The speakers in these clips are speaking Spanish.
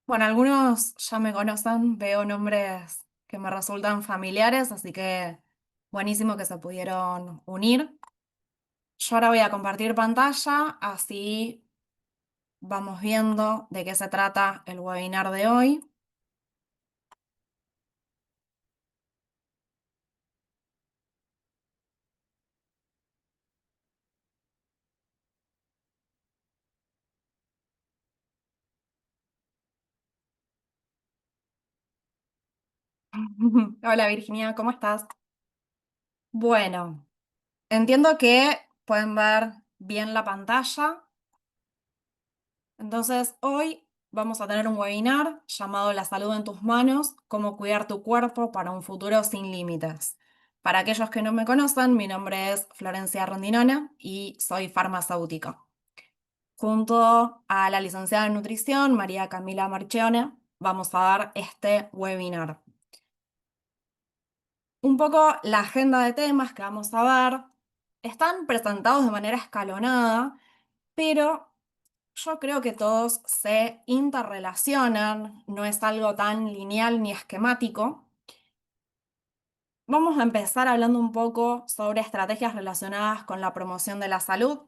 Bueno, algunos ya me conocen, veo nombres que me resultan familiares, así que buenísimo que se pudieron unir. Yo ahora voy a compartir pantalla, así vamos viendo de qué se trata el webinar de hoy. Hola Virginia, ¿cómo estás? Bueno, entiendo que pueden ver bien la pantalla. Entonces, hoy vamos a tener un webinar llamado La salud en tus manos, cómo cuidar tu cuerpo para un futuro sin límites. Para aquellos que no me conocen, mi nombre es Florencia Rondinone y soy farmacéutica. Junto a la licenciada en nutrición, María Camila Marchione, vamos a dar este webinar. Un poco la agenda de temas que vamos a ver están presentados de manera escalonada, pero yo creo que todos se interrelacionan, no es algo tan lineal ni esquemático. Vamos a empezar hablando un poco sobre estrategias relacionadas con la promoción de la salud,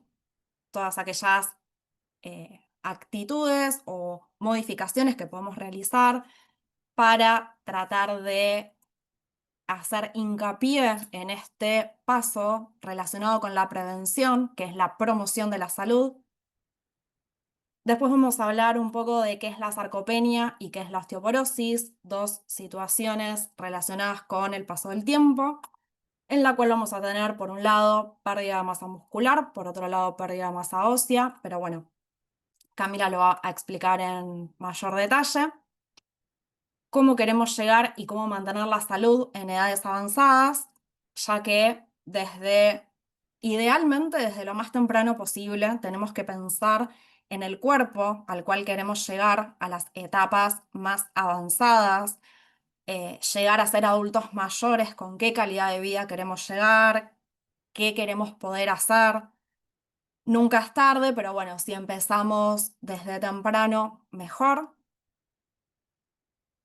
todas aquellas actitudes o modificaciones que podemos realizar para tratar de hacer hincapié en este paso relacionado con la prevención, que es la promoción de la salud. Después vamos a hablar un poco de qué es la sarcopenia y qué es la osteoporosis, dos situaciones relacionadas con el paso del tiempo, en la cual vamos a tener, por un lado, pérdida de masa muscular, por otro lado, pérdida de masa ósea, pero bueno, Camila lo va a explicar en mayor detalle. Cómo queremos llegar y cómo mantener la salud en edades avanzadas, ya que idealmente desde lo más temprano posible, tenemos que pensar en el cuerpo al cual queremos llegar a las etapas más avanzadas, llegar a ser adultos mayores, con qué calidad de vida queremos llegar, qué queremos poder hacer. Nunca es tarde, pero bueno, si empezamos desde temprano, mejor.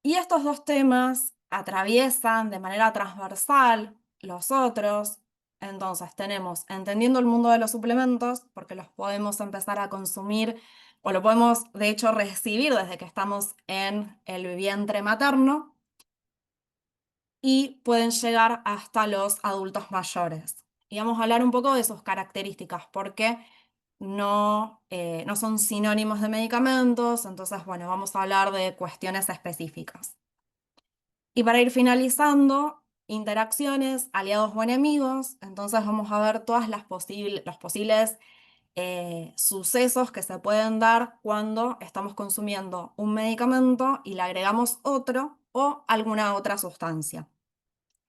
Y estos dos temas atraviesan de manera transversal los otros. Entonces tenemos entendiendo el mundo de los suplementos, porque los podemos empezar a consumir o lo podemos de hecho recibir desde que estamos en el vientre materno y pueden llegar hasta los adultos mayores. Y vamos a hablar un poco de sus características, porque no son sinónimos de medicamentos, entonces bueno, vamos a hablar de cuestiones específicas. Y para ir finalizando, interacciones, aliados o enemigos, entonces vamos a ver todas los posibles sucesos que se pueden dar cuando estamos consumiendo un medicamento y le agregamos otro o alguna otra sustancia.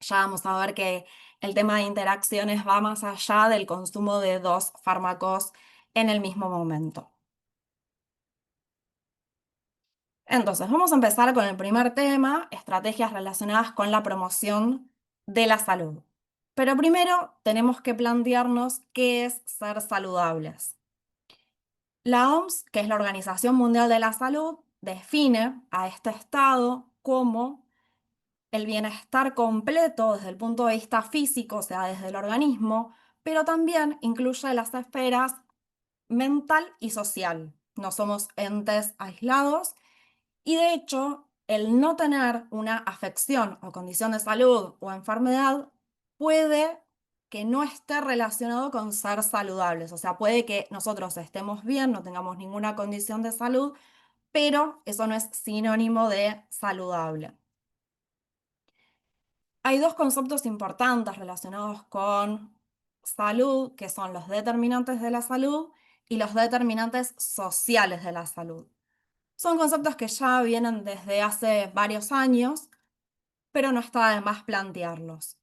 Ya vamos a ver que el tema de interacciones va más allá del consumo de dos fármacos en el mismo momento. Entonces, vamos a empezar con el primer tema, estrategias relacionadas con la promoción de la salud. Pero primero tenemos que plantearnos qué es ser saludables. La OMS, que es la Organización Mundial de la Salud, define a este estado como el bienestar completo desde el punto de vista físico, o sea, desde el organismo, pero también incluye las esferas mental y social. No somos entes aislados y de hecho, el no tener una afección o condición de salud o enfermedad puede que no esté relacionado con ser saludables. O sea, puede que nosotros estemos bien, no tengamos ninguna condición de salud, pero eso no es sinónimo de saludable. Hay dos conceptos importantes relacionados con salud, que son los determinantes de la salud y los determinantes sociales de la salud. Son conceptos que ya vienen desde hace varios años, pero no está de más plantearlos.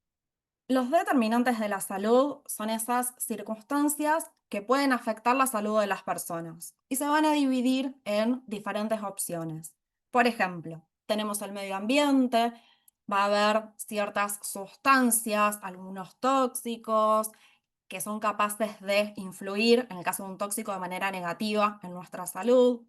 Los determinantes de la salud son esas circunstancias que pueden afectar la salud de las personas y se van a dividir en diferentes opciones. Por ejemplo, tenemos el medio ambiente, va a haber ciertas sustancias, algunos tóxicos, que son capaces de influir, en el caso de un tóxico, de manera negativa en nuestra salud.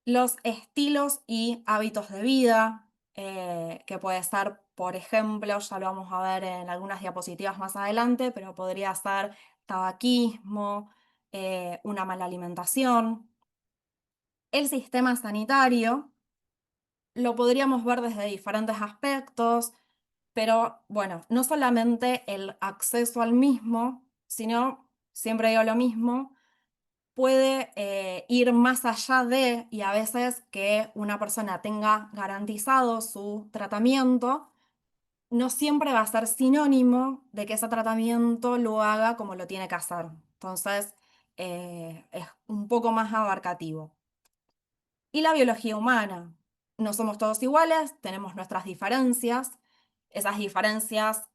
Los estilos y hábitos de vida, que puede ser, por ejemplo, ya lo vamos a ver en algunas diapositivas más adelante, pero podría ser tabaquismo, una mala alimentación. El sistema sanitario lo podríamos ver desde diferentes aspectos, pero bueno, no solamente el acceso al mismo, sino, siempre digo lo mismo, puede ir más allá de, y a veces que una persona tenga garantizado su tratamiento, no siempre va a ser sinónimo de que ese tratamiento lo haga como lo tiene que hacer. Entonces, es un poco más abarcativo. Y la biología humana. No somos todos iguales, tenemos nuestras diferencias. Esas diferencias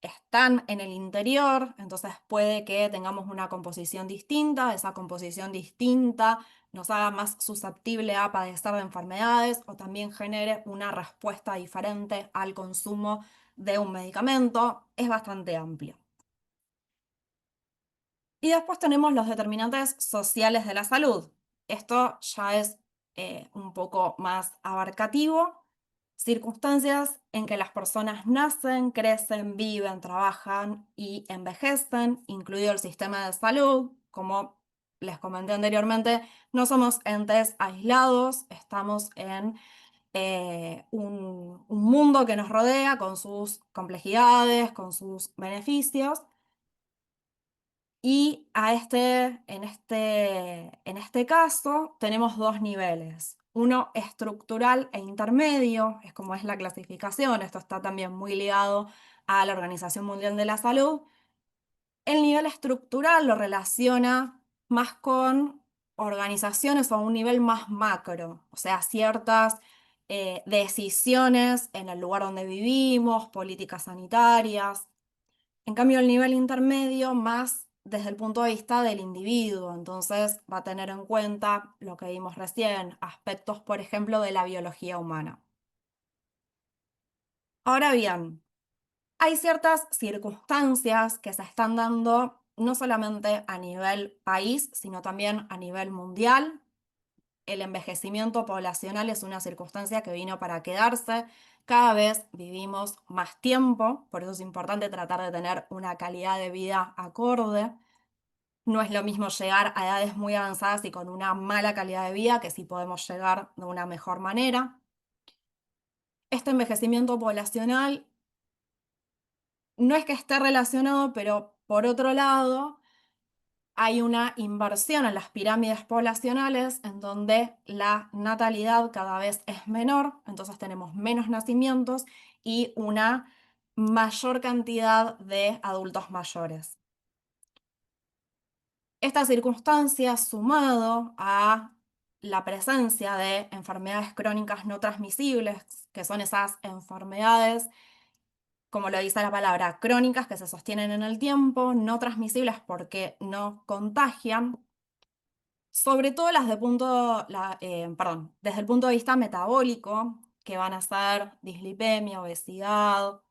están en el interior, entonces puede que tengamos una composición distinta, esa composición distinta nos haga más susceptible a padecer de enfermedades o también genere una respuesta diferente al consumo de un medicamento. Es bastante amplio. Y después tenemos los determinantes sociales de la salud. Esto ya es un poco más abarcativo. Circunstancias en que las personas nacen, crecen, viven, trabajan y envejecen, incluido el sistema de salud. Como les comenté anteriormente, no somos entes aislados, estamos en un mundo que nos rodea con sus complejidades, con sus beneficios. Y en este caso tenemos dos niveles, uno estructural e intermedio, es como es la clasificación, esto está también muy ligado a la Organización Mundial de la Salud. El nivel estructural lo relaciona más con organizaciones o a un nivel más macro, o sea, ciertas decisiones en el lugar donde vivimos, políticas sanitarias. En cambio, el nivel intermedio más desde el punto de vista del individuo, entonces va a tener en cuenta lo que vimos recién, aspectos, por ejemplo, de la biología humana. Ahora bien, hay ciertas circunstancias que se están dando no solamente a nivel país, sino también a nivel mundial. El envejecimiento poblacional es una circunstancia que vino para quedarse. Cada vez vivimos más tiempo, por eso es importante tratar de tener una calidad de vida acorde. No es lo mismo llegar a edades muy avanzadas y con una mala calidad de vida que si podemos llegar de una mejor manera. Este envejecimiento poblacional no es que esté relacionado, pero por otro lado, hay una inversión en las pirámides poblacionales en donde la natalidad cada vez es menor, entonces tenemos menos nacimientos y una mayor cantidad de adultos mayores. Esta circunstancia, sumado a la presencia de enfermedades crónicas no transmisibles, que son esas enfermedades, como lo dice la palabra, crónicas que se sostienen en el tiempo, no transmisibles porque no contagian, sobre todo desde el punto de vista metabólico, que van a ser dislipemia, obesidad,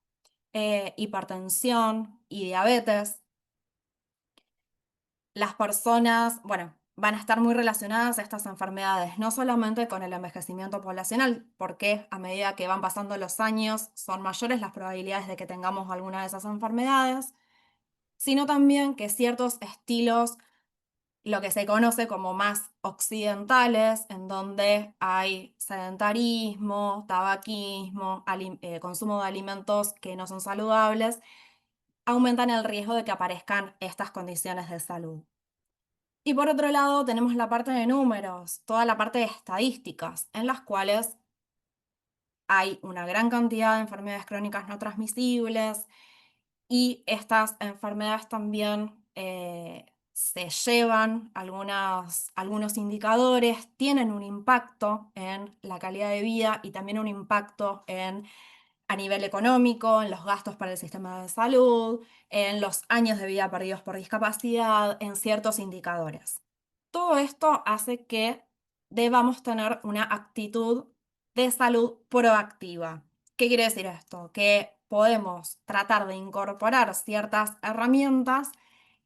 hipertensión y diabetes. Las personas, bueno, van a estar muy relacionadas a estas enfermedades, no solamente con el envejecimiento poblacional, porque a medida que van pasando los años son mayores las probabilidades de que tengamos alguna de esas enfermedades, sino también que ciertos estilos, lo que se conoce como más occidentales, en donde hay sedentarismo, tabaquismo, consumo de alimentos que no son saludables, aumentan el riesgo de que aparezcan estas condiciones de salud. Y por otro lado, tenemos la parte de números, toda la parte de estadísticas, en las cuales hay una gran cantidad de enfermedades crónicas no transmisibles y estas enfermedades también se llevan algunos indicadores, tienen un impacto en la calidad de vida y también un impacto a nivel económico, en los gastos para el sistema de salud, en los años de vida perdidos por discapacidad, en ciertos indicadores. Todo esto hace que debamos tener una actitud de salud proactiva. ¿Qué quiere decir esto? Que podemos tratar de incorporar ciertas herramientas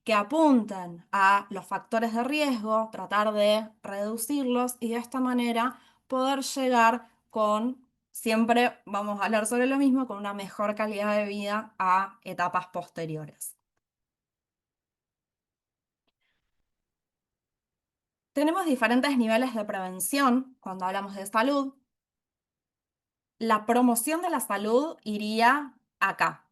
que apunten a los factores de riesgo, tratar de reducirlos y de esta manera poder llegar con, siempre vamos a hablar sobre lo mismo, con una mejor calidad de vida a etapas posteriores. Tenemos diferentes niveles de prevención cuando hablamos de salud. La promoción de la salud iría acá,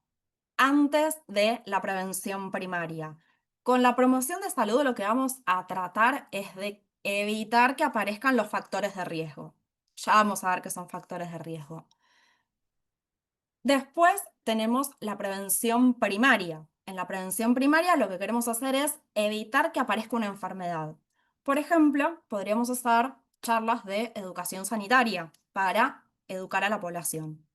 antes de la prevención primaria. Con la promoción de salud lo que vamos a tratar es de evitar que aparezcan los factores de riesgo. Ya vamos a ver qué son factores de riesgo. Después tenemos la prevención primaria. En la prevención primaria lo que queremos hacer es evitar que aparezca una enfermedad. Por ejemplo, podríamos hacer charlas de educación sanitaria para educar a la población.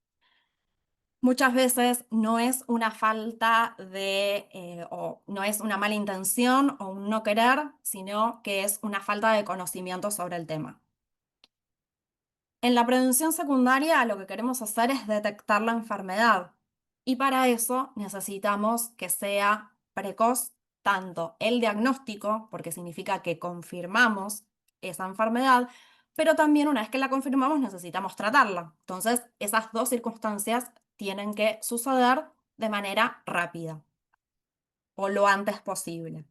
Muchas veces no es una falta de, o no es una mala intención o un no querer, sino que es una falta de conocimiento sobre el tema. En la prevención secundaria lo que queremos hacer es detectar la enfermedad y para eso necesitamos que sea precoz tanto el diagnóstico, porque significa que confirmamos esa enfermedad, pero también una vez que la confirmamos necesitamos tratarla. Entonces, esas dos circunstancias tienen que suceder de manera rápida o lo antes posible.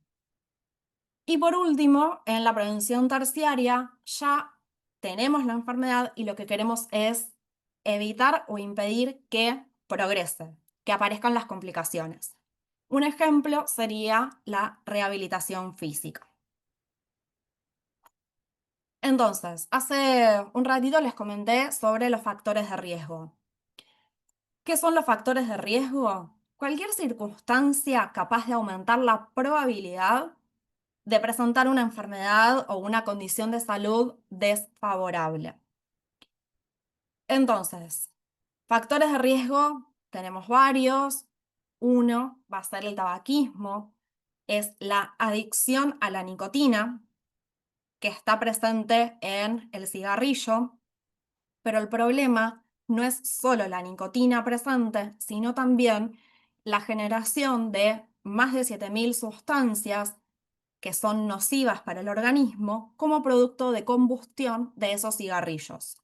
Y por último, en la prevención terciaria ya tenemos la enfermedad y lo que queremos es evitar o impedir que progrese, que aparezcan las complicaciones. Un ejemplo sería la rehabilitación física. Entonces, hace un ratito les comenté sobre los factores de riesgo. ¿Qué son los factores de riesgo? Cualquier circunstancia capaz de aumentar la probabilidad de presentar una enfermedad o una condición de salud desfavorable. Entonces, factores de riesgo tenemos varios. Uno va a ser el tabaquismo, es la adicción a la nicotina que está presente en el cigarrillo, pero el problema no es solo la nicotina presente, sino también la generación de más de 7.000 sustancias que son nocivas para el organismo como producto de combustión de esos cigarrillos.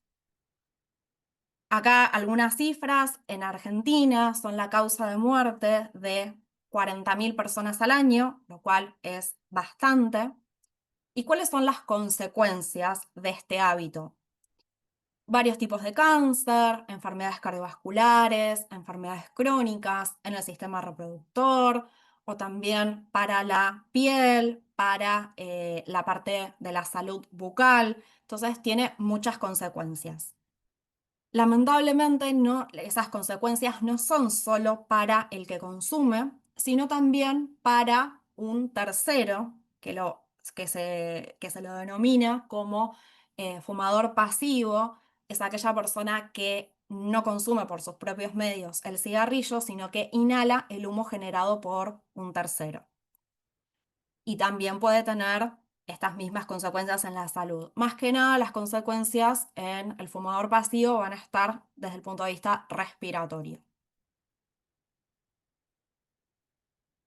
Acá algunas cifras, en Argentina son la causa de muerte de 40.000 personas al año, lo cual es bastante. ¿Y cuáles son las consecuencias de este hábito? Varios tipos de cáncer, enfermedades cardiovasculares, enfermedades crónicas en el sistema reproductor o también para la piel, para la parte de la salud bucal. Entonces tiene muchas consecuencias. Lamentablemente, esas consecuencias no son solo para el que consume, sino también para un tercero que se lo denomina como fumador pasivo. Es aquella persona que no consume por sus propios medios el cigarrillo, sino que inhala el humo generado por un tercero. Y también puede tener estas mismas consecuencias en la salud. Más que nada, las consecuencias en el fumador pasivo van a estar desde el punto de vista respiratorio.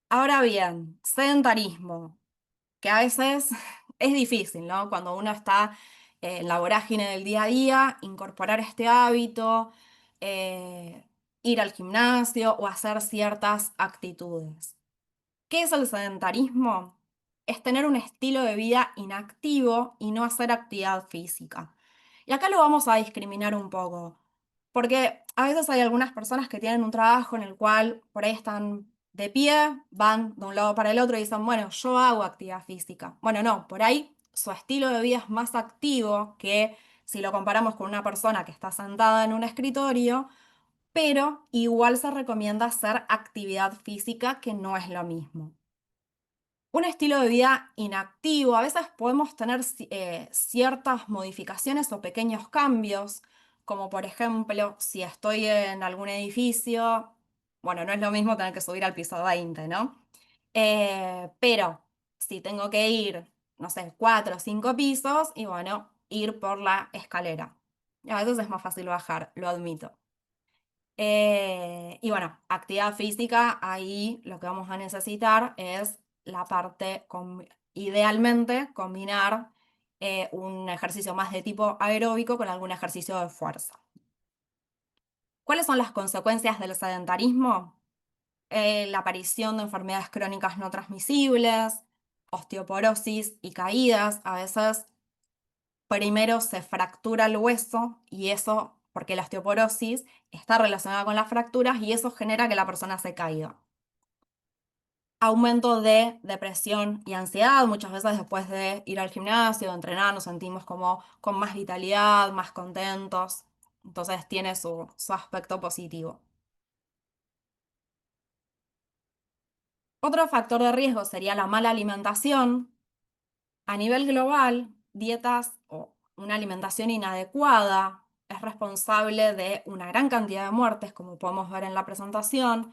Ahora bien, sedentarismo, que a veces es difícil, ¿no? Cuando uno está en la vorágine del día a día, incorporar este hábito, eh, ir al gimnasio o hacer ciertas actitudes. ¿Qué es el sedentarismo? Es tener un estilo de vida inactivo y no hacer actividad física. Y acá lo vamos a discriminar un poco, porque a veces hay algunas personas que tienen un trabajo en el cual por ahí están de pie, van de un lado para el otro y dicen, bueno, yo hago actividad física. Bueno, no, por ahí su estilo de vida es más activo que si lo comparamos con una persona que está sentada en un escritorio, pero igual se recomienda hacer actividad física, que no es lo mismo. Un estilo de vida inactivo, a veces podemos tener ciertas modificaciones o pequeños cambios, como por ejemplo, si estoy en algún edificio, bueno, no es lo mismo tener que subir al piso 20, ¿no? Pero si tengo que ir, no sé, 4 o 5 pisos, y bueno, ir por la escalera. A veces es más fácil bajar, lo admito. Y bueno, actividad física, ahí lo que vamos a necesitar es la parte, idealmente, combinar un ejercicio más de tipo aeróbico con algún ejercicio de fuerza. ¿Cuáles son las consecuencias del sedentarismo? La aparición de enfermedades crónicas no transmisibles, osteoporosis y caídas. A veces primero se fractura el hueso y eso, porque la osteoporosis está relacionada con las fracturas y eso genera que la persona se caiga. Aumento de depresión y ansiedad, muchas veces después de ir al gimnasio, de entrenar, nos sentimos como con más vitalidad, más contentos, entonces tiene su aspecto positivo. Otro factor de riesgo sería la mala alimentación. A nivel global, dietas o una alimentación inadecuada es responsable de una gran cantidad de muertes, como podemos ver en la presentación,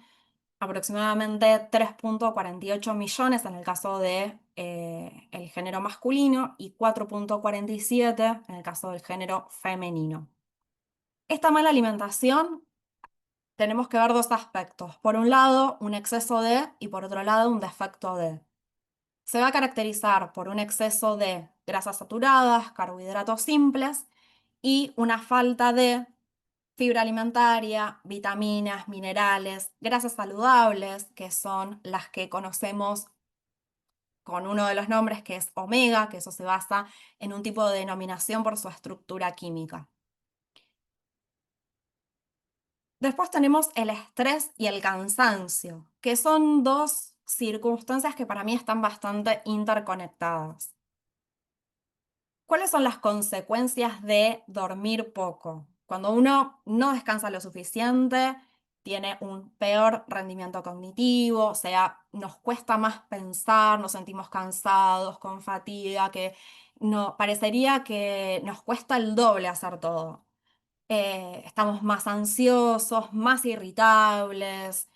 aproximadamente 3,48 millones en el caso de el género masculino y 4,47 en el caso del género femenino. Esta mala alimentación tenemos que ver dos aspectos. Por un lado, un exceso de y por otro lado, un defecto de. Se va a caracterizar por un exceso de grasas saturadas, carbohidratos simples y una falta de fibra alimentaria, vitaminas, minerales, grasas saludables, que son las que conocemos con uno de los nombres que es omega, que eso se basa en un tipo de denominación por su estructura química. Después tenemos el estrés y el cansancio, que son dos circunstancias que para mí están bastante interconectadas. ¿Cuáles son las consecuencias de dormir poco? Cuando uno no descansa lo suficiente, tiene un peor rendimiento cognitivo, o sea, nos cuesta más pensar, nos sentimos cansados, con fatiga, que no, parecería que nos cuesta el doble hacer todo. Estamos más ansiosos, más irritables,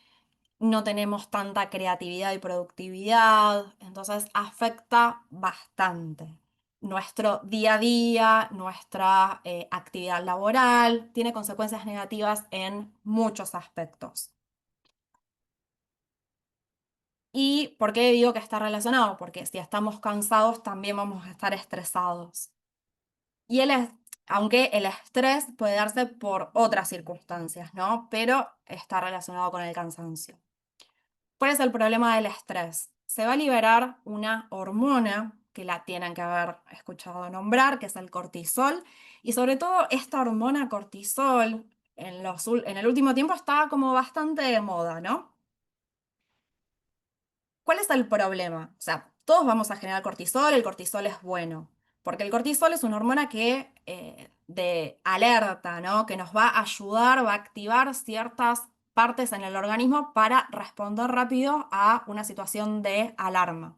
no tenemos tanta creatividad y productividad, entonces afecta bastante. Nuestro día a día, nuestra actividad laboral, tiene consecuencias negativas en muchos aspectos. ¿Y por qué digo que está relacionado? Porque si estamos cansados, también vamos a estar estresados. Y aunque el estrés puede darse por otras circunstancias, ¿no? Pero está relacionado con el cansancio. ¿Cuál es el problema del estrés? Se va a liberar una hormona que la tienen que haber escuchado nombrar, que es el cortisol, y sobre todo esta hormona cortisol en el último tiempo está como bastante de moda, ¿no? ¿Cuál es el problema? O sea, todos vamos a generar cortisol, el cortisol es bueno, porque el cortisol es una hormona que de alerta, ¿no? Que nos va a ayudar, va a activar ciertas partes en el organismo para responder rápido a una situación de alarma.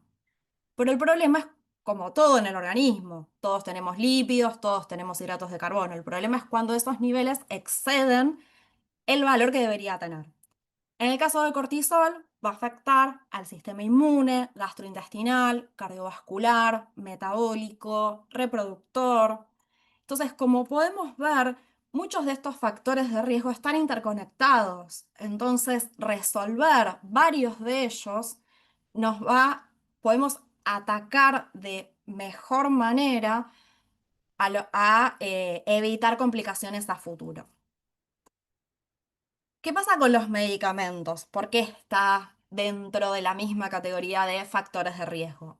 Pero el problema es como todo en el organismo, todos tenemos lípidos, todos tenemos hidratos de carbono. El problema es cuando esos niveles exceden el valor que debería tener. En el caso del cortisol, va a afectar al sistema inmune, gastrointestinal, cardiovascular, metabólico, reproductor. Entonces, como podemos ver, muchos de estos factores de riesgo están interconectados. Entonces, resolver varios de ellos podemos atacar de mejor manera a evitar complicaciones a futuro. ¿Qué pasa con los medicamentos? ¿Por qué está dentro de la misma categoría de factores de riesgo?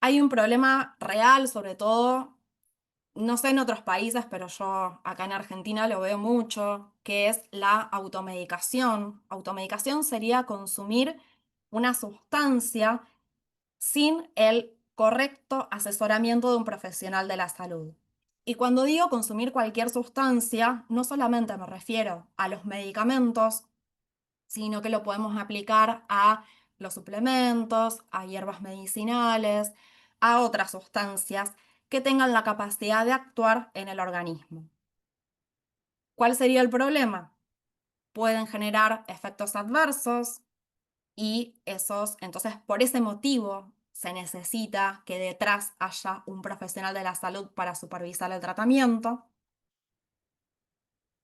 Hay un problema real, sobre todo, no sé en otros países, pero yo acá en Argentina lo veo mucho, que es la automedicación. Automedicación sería consumir una sustancia sin el correcto asesoramiento de un profesional de la salud. Y cuando digo consumir cualquier sustancia, no solamente me refiero a los medicamentos, sino que lo podemos aplicar a los suplementos, a hierbas medicinales, a otras sustancias que tengan la capacidad de actuar en el organismo. ¿Cuál sería el problema? Pueden generar efectos adversos y entonces por ese motivo se necesita que detrás haya un profesional de la salud para supervisar el tratamiento.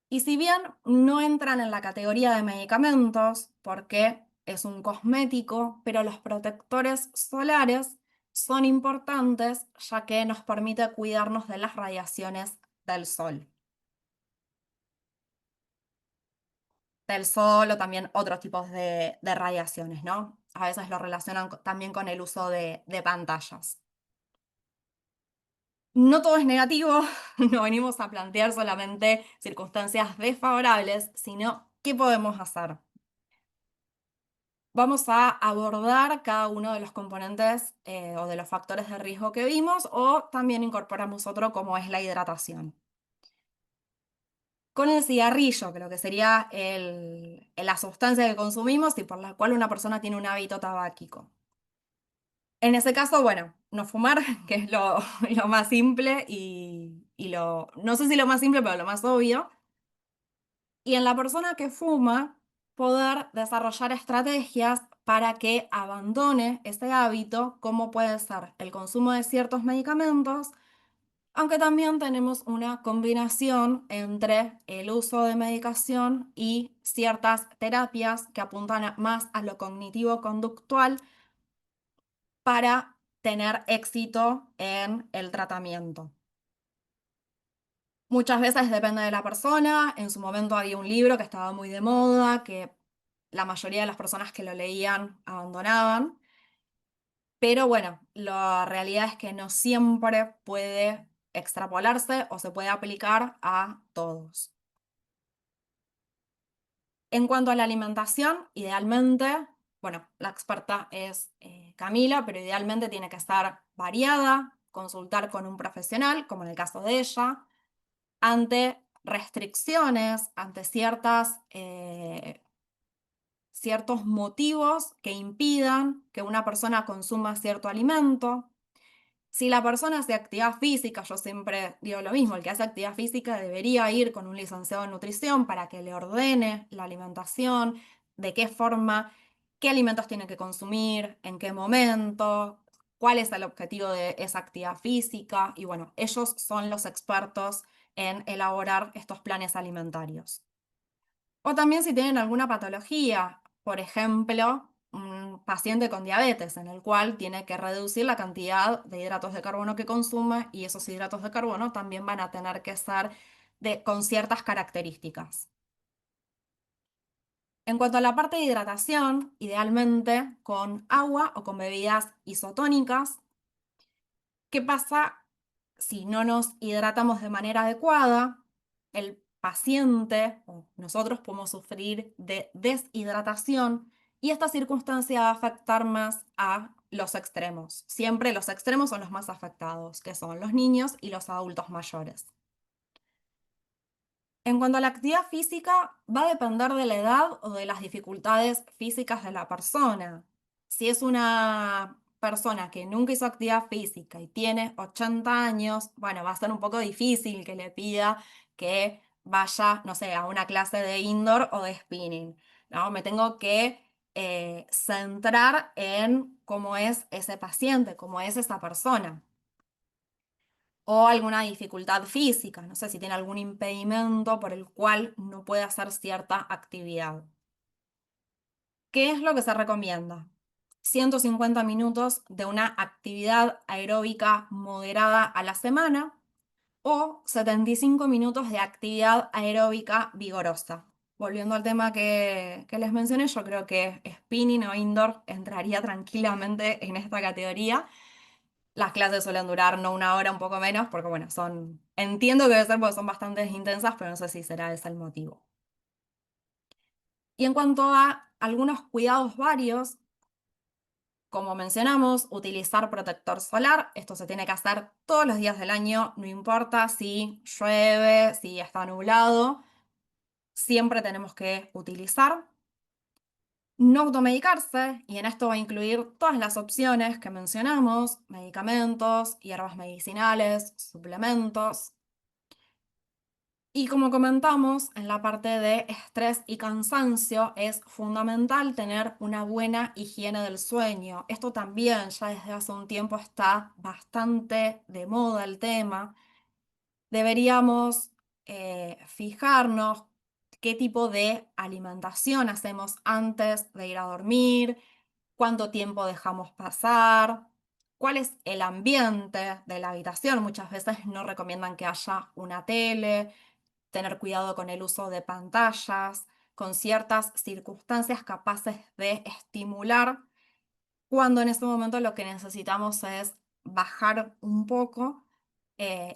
Y si bien no entran en la categoría de medicamentos, porque es un cosmético, pero los protectores solares son importantes ya que nos permite cuidarnos de las radiaciones del sol. Del sol o también otros tipos de radiaciones, ¿no? A veces lo relacionan también con el uso de pantallas. No todo es negativo, no venimos a plantear solamente circunstancias desfavorables, sino qué podemos hacer. Vamos a abordar cada uno de los componentes o de los factores de riesgo que vimos o también incorporamos otro como es la hidratación. Con el cigarrillo, que lo que sería la sustancia que consumimos y por la cual una persona tiene un hábito tabáquico. En ese caso, bueno, no fumar, que es lo más simple no sé si lo más simple, pero lo más obvio. Y en la persona que fuma, poder desarrollar estrategias para que abandone ese hábito, como puede ser el consumo de ciertos medicamentos, aunque también tenemos una combinación entre el uso de medicación y ciertas terapias que apuntan más a lo cognitivo-conductual para tener éxito en el tratamiento. Muchas veces depende de la persona. En su momento había un libro que estaba muy de moda, que la mayoría de las personas que lo leían abandonaban. Pero bueno, la realidad es que no siempre puede extrapolarse o se puede aplicar a todos. En cuanto a la alimentación, idealmente, bueno, la experta es Camila, pero idealmente tiene que estar variada, consultar con un profesional, como en el caso de ella, ante restricciones, ante ciertos motivos que impidan que una persona consuma cierto alimento. Si la persona hace actividad física, yo siempre digo lo mismo, el que hace actividad física debería ir con un licenciado en nutrición para que le ordene la alimentación, de qué forma, qué alimentos tiene que consumir, en qué momento, cuál es el objetivo de esa actividad física. Y bueno, ellos son los expertos en elaborar estos planes alimentarios. O también si tienen alguna patología, por ejemplo, un paciente con diabetes, en el cual tiene que reducir la cantidad de hidratos de carbono que consume y esos hidratos de carbono también van a tener que ser con ciertas características. En cuanto a la parte de hidratación, idealmente con agua o con bebidas isotónicas. ¿Qué pasa si no nos hidratamos de manera adecuada? El paciente o nosotros podemos sufrir de deshidratación y esta circunstancia va a afectar más a los extremos. Siempre los extremos son los más afectados, que son los niños y los adultos mayores. En cuanto a la actividad física, va a depender de la edad o de las dificultades físicas de la persona. Si es una persona que nunca hizo actividad física y tiene 80 años, bueno, va a ser un poco difícil que le pida que vaya, no sé, a una clase de indoor o de spinning, ¿no? Me tengo que centrar en cómo es ese paciente, cómo es esa persona o alguna dificultad física, no sé si tiene algún impedimento por el cual no puede hacer cierta actividad. ¿Qué es lo que se recomienda? 150 minutos de una actividad aeróbica moderada a la semana o 75 minutos de actividad aeróbica vigorosa. Volviendo al tema que les mencioné, yo creo que spinning o indoor entraría tranquilamente en esta categoría. Las clases suelen durar no una hora, un poco menos, porque bueno, entiendo que debe ser porque son bastante intensas, pero no sé si será ese el motivo. Y en cuanto a algunos cuidados varios, como mencionamos, utilizar protector solar, esto se tiene que hacer todos los días del año, no importa si llueve, si está nublado, siempre tenemos que utilizar. No automedicarse, y en esto va a incluir todas las opciones que mencionamos, medicamentos, hierbas medicinales, suplementos. Y como comentamos, en la parte de estrés y cansancio es fundamental tener una buena higiene del sueño. Esto también ya desde hace un tiempo está bastante de moda el tema. Deberíamos fijarnos qué tipo de alimentación hacemos antes de ir a dormir, cuánto tiempo dejamos pasar, cuál es el ambiente de la habitación. Muchas veces no recomiendan que haya una tele, tener cuidado con el uso de pantallas, con ciertas circunstancias capaces de estimular, cuando en ese momento lo que necesitamos es bajar un poco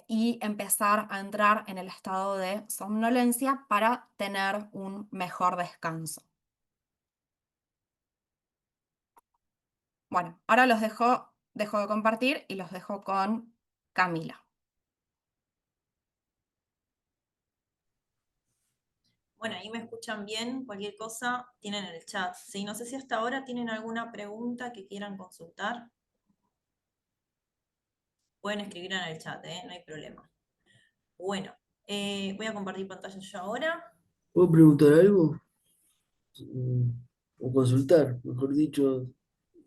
y empezar a entrar en el estado de somnolencia para tener un mejor descanso. Bueno, ahora dejo de compartir y los dejo con Camila. Bueno, ahí me escuchan bien, cualquier cosa tienen el chat. ¿Sí? No sé si hasta ahora tienen alguna pregunta que quieran consultar. Pueden escribir en el chat, no hay problema. Bueno, voy a compartir pantalla yo ahora. ¿Puedo preguntar algo? Mm, O consultar, mejor dicho,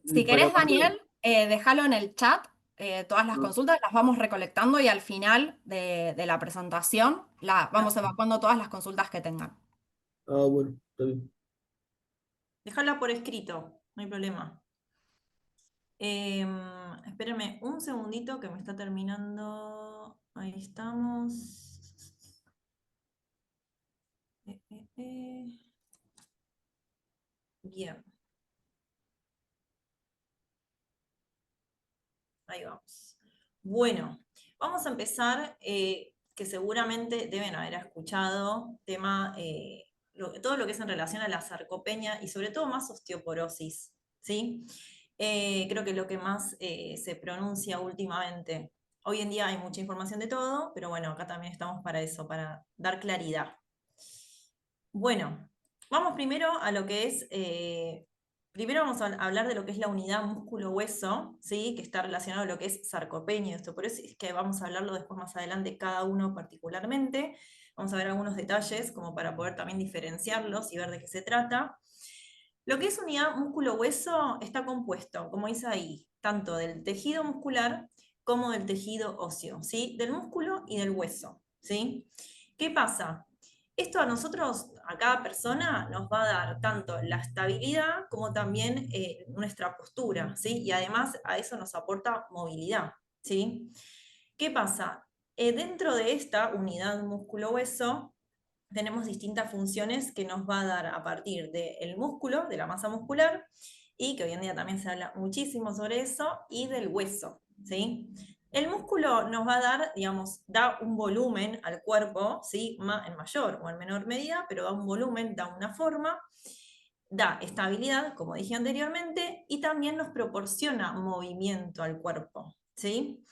Si para querés, mañana. Daniel, déjalo en el chat. Todas las Ah, consultas las vamos recolectando y al final de la presentación vamos evacuando todas las consultas que tengan. bueno, está bien. Déjala por escrito, no hay problema. Espérenme un segundito que me está terminando. Ahí estamos. Bien, ahí vamos. Bueno, vamos a empezar, que seguramente deben haber escuchado, tema, todo lo que es en relación a la sarcopenia y sobre todo más osteoporosis, ¿sí? Creo que es lo que más se pronuncia últimamente. Hoy en día hay mucha información de todo, pero bueno, acá también estamos para eso, para dar claridad. Bueno, vamos primero a lo que es, primero vamos a hablar de lo que es la unidad músculo-hueso, ¿sí? Que está relacionado a lo que es sarcopenia, esto por eso es que vamos a hablarlo después más adelante cada uno particularmente. Vamos a ver algunos detalles como para poder también diferenciarlos y ver de qué se trata. Lo que es unidad músculo-hueso está compuesto, como dice ahí, tanto del tejido muscular como del tejido óseo, ¿sí? Del músculo y del hueso, ¿sí? ¿Qué pasa? Esto a nosotros, a cada persona, nos va a dar tanto la estabilidad como también nuestra postura, ¿sí? Y además a eso nos aporta movilidad, ¿sí? ¿Qué pasa? Dentro de esta unidad músculo-hueso tenemos distintas funciones que nos va a dar a partir del músculo, de la masa muscular, y que hoy en día también se habla muchísimo sobre eso, y del hueso, ¿sí? El músculo nos va a dar, digamos, da un volumen al cuerpo, ¿sí? En mayor o en menor medida, pero da un volumen, da una forma, da estabilidad, como dije anteriormente, y también nos proporciona movimiento al cuerpo, ¿sí?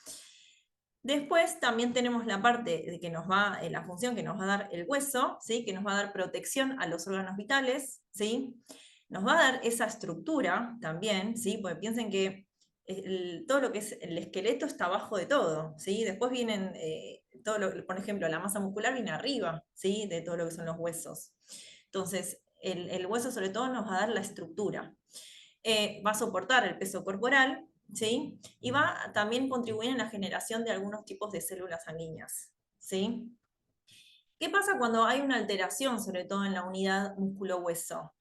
Después también tenemos la parte de que nos va, la función que nos va a dar el hueso, ¿sí? Que nos va a dar protección a los órganos vitales, ¿sí? Nos va a dar esa estructura también, ¿sí? Porque piensen que todo lo que es el esqueleto está abajo de todo, ¿sí? Después vienen, por ejemplo, la masa muscular viene arriba, ¿sí? De todo lo que son los huesos. Entonces, el hueso sobre todo nos va a dar la estructura. Va a soportar el peso corporal, ¿sí? Y va a también contribuir en la generación de algunos tipos de células sanguíneas, ¿sí? ¿Qué pasa cuando hay una alteración, sobre todo en la unidad músculo-hueso?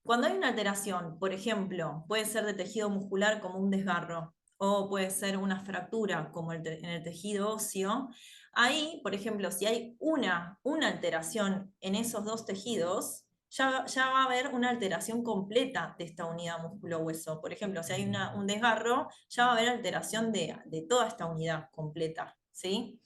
Cuando hay una alteración, por ejemplo, puede ser de tejido muscular como un desgarro, o puede ser una fractura como en el tejido óseo, ahí, por ejemplo, si hay una alteración en esos dos tejidos, ya va a haber una alteración completa de esta unidad músculo-hueso. Por ejemplo, si hay un desgarro, ya va a haber alteración de toda esta unidad completa, ¿sí?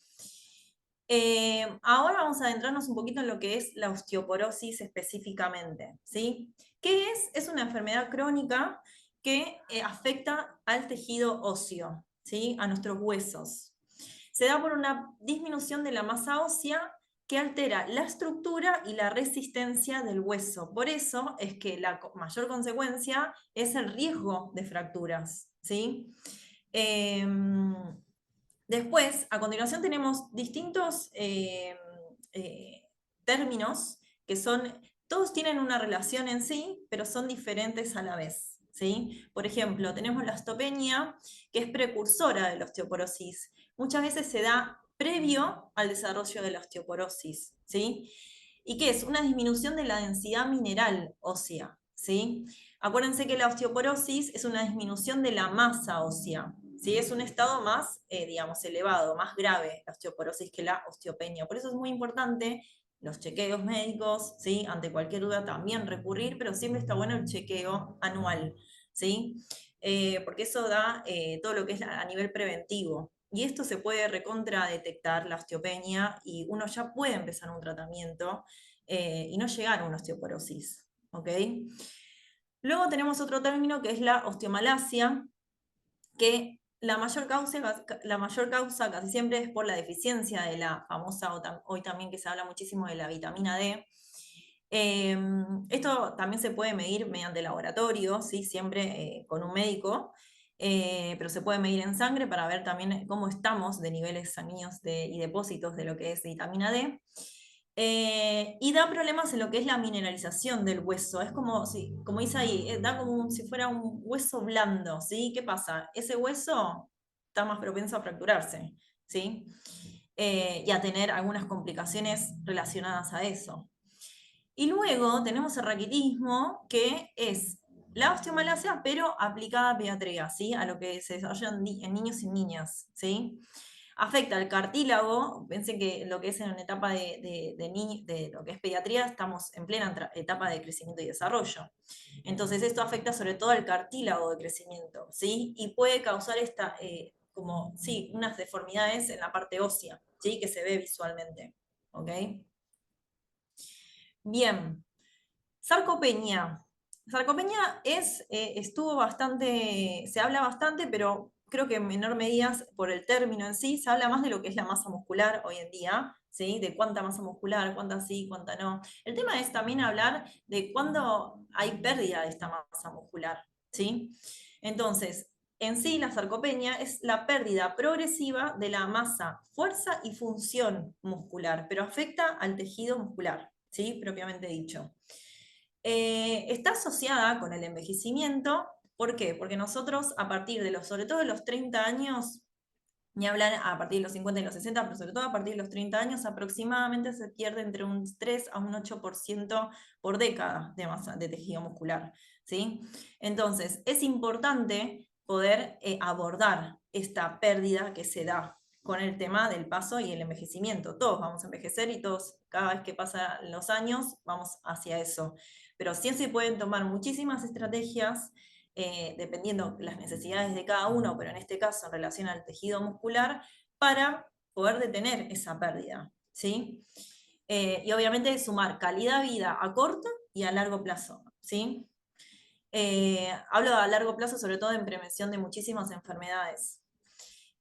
Ahora vamos a adentrarnos un poquito en lo que es la osteoporosis específicamente, ¿sí? ¿Qué es? Es una enfermedad crónica que afecta al tejido óseo, ¿sí? A nuestros huesos. Se da por una disminución de la masa ósea que altera la estructura y la resistencia del hueso. Por eso es que la mayor consecuencia es el riesgo de fracturas, ¿sí? Después, a continuación tenemos distintos términos que son, todos tienen una relación en sí, pero son diferentes a la vez, ¿sí? Por ejemplo, tenemos la osteopenia, que es precursora de la osteoporosis. Muchas veces se da previo al desarrollo de la osteoporosis, ¿sí? ¿Y qué es? Una disminución de la densidad mineral ósea, ¿sí? Acuérdense que la osteoporosis es una disminución de la masa ósea, ¿sí? Es un estado más, digamos, elevado, más grave la osteoporosis que la osteopenia. Por eso es muy importante los chequeos médicos, ¿sí? Ante cualquier duda también recurrir, pero siempre está bueno el chequeo anual, ¿sí? Porque eso da todo lo que es a nivel preventivo. Y esto se puede recontradetectar, la osteopenia, y uno ya puede empezar un tratamiento y no llegar a una osteoporosis, ¿ok? Luego tenemos otro término que es la osteomalacia, que la mayor causa casi siempre es por la deficiencia de la famosa, hoy también que se habla muchísimo de la vitamina D. Esto también se puede medir mediante laboratorio, ¿sí? Siempre con un médico, pero se puede medir en sangre para ver también cómo estamos de niveles sanguíneos y depósitos de lo que es vitamina D. Y da problemas en lo que es la mineralización del hueso. Es como, como dice ahí, da como si fuera un hueso blando, ¿sí? ¿Qué pasa? Ese hueso está más propenso a fracturarse, ¿sí? Y a tener algunas complicaciones relacionadas a eso. Y luego tenemos el raquitismo, que es la osteomalacia, pero aplicada a pediatría, ¿sí? A lo que se desarrolla en niños y niñas, ¿sí? Afecta al cartílago, pensé que lo que es en una etapa de lo que es pediatría, estamos en plena etapa de crecimiento y desarrollo. Entonces esto afecta sobre todo al cartílago de crecimiento, ¿sí? Y puede causar como, sí, unas deformidades en la parte ósea, ¿sí? Que se ve visualmente, ¿ok? Bien, sarcopenia. Sarcopenia estuvo bastante, se habla bastante, pero creo que en menor medida por el término en sí, se habla más de lo que es la masa muscular hoy en día, ¿sí? De cuánta masa muscular, cuánta sí, cuánta no. El tema es también hablar de cuándo hay pérdida de esta masa muscular, ¿sí? Entonces, en sí, la sarcopenia es la pérdida progresiva de la masa, fuerza y función muscular, pero afecta al tejido muscular, ¿sí? Propiamente dicho. Está asociada con el envejecimiento. ¿Por qué? Porque nosotros a partir de sobre todo de los 30 años, ni hablar a partir de los 50 y los 60, pero sobre todo a partir de los 30 años, aproximadamente se pierde entre un 3 a un 8% por década de masa de tejido muscular, ¿sí? Entonces, es importante poder abordar esta pérdida que se da con el tema del paso y el envejecimiento. Todos vamos a envejecer y todos, cada vez que pasan los años, vamos hacia eso. Pero sí se pueden tomar muchísimas estrategias dependiendo las necesidades de cada uno, pero en este caso en relación al tejido muscular, para poder detener esa pérdida, ¿sí? Y obviamente sumar calidad de vida a corto y a largo plazo, ¿sí? Hablo a largo plazo sobre todo en prevención de muchísimas enfermedades,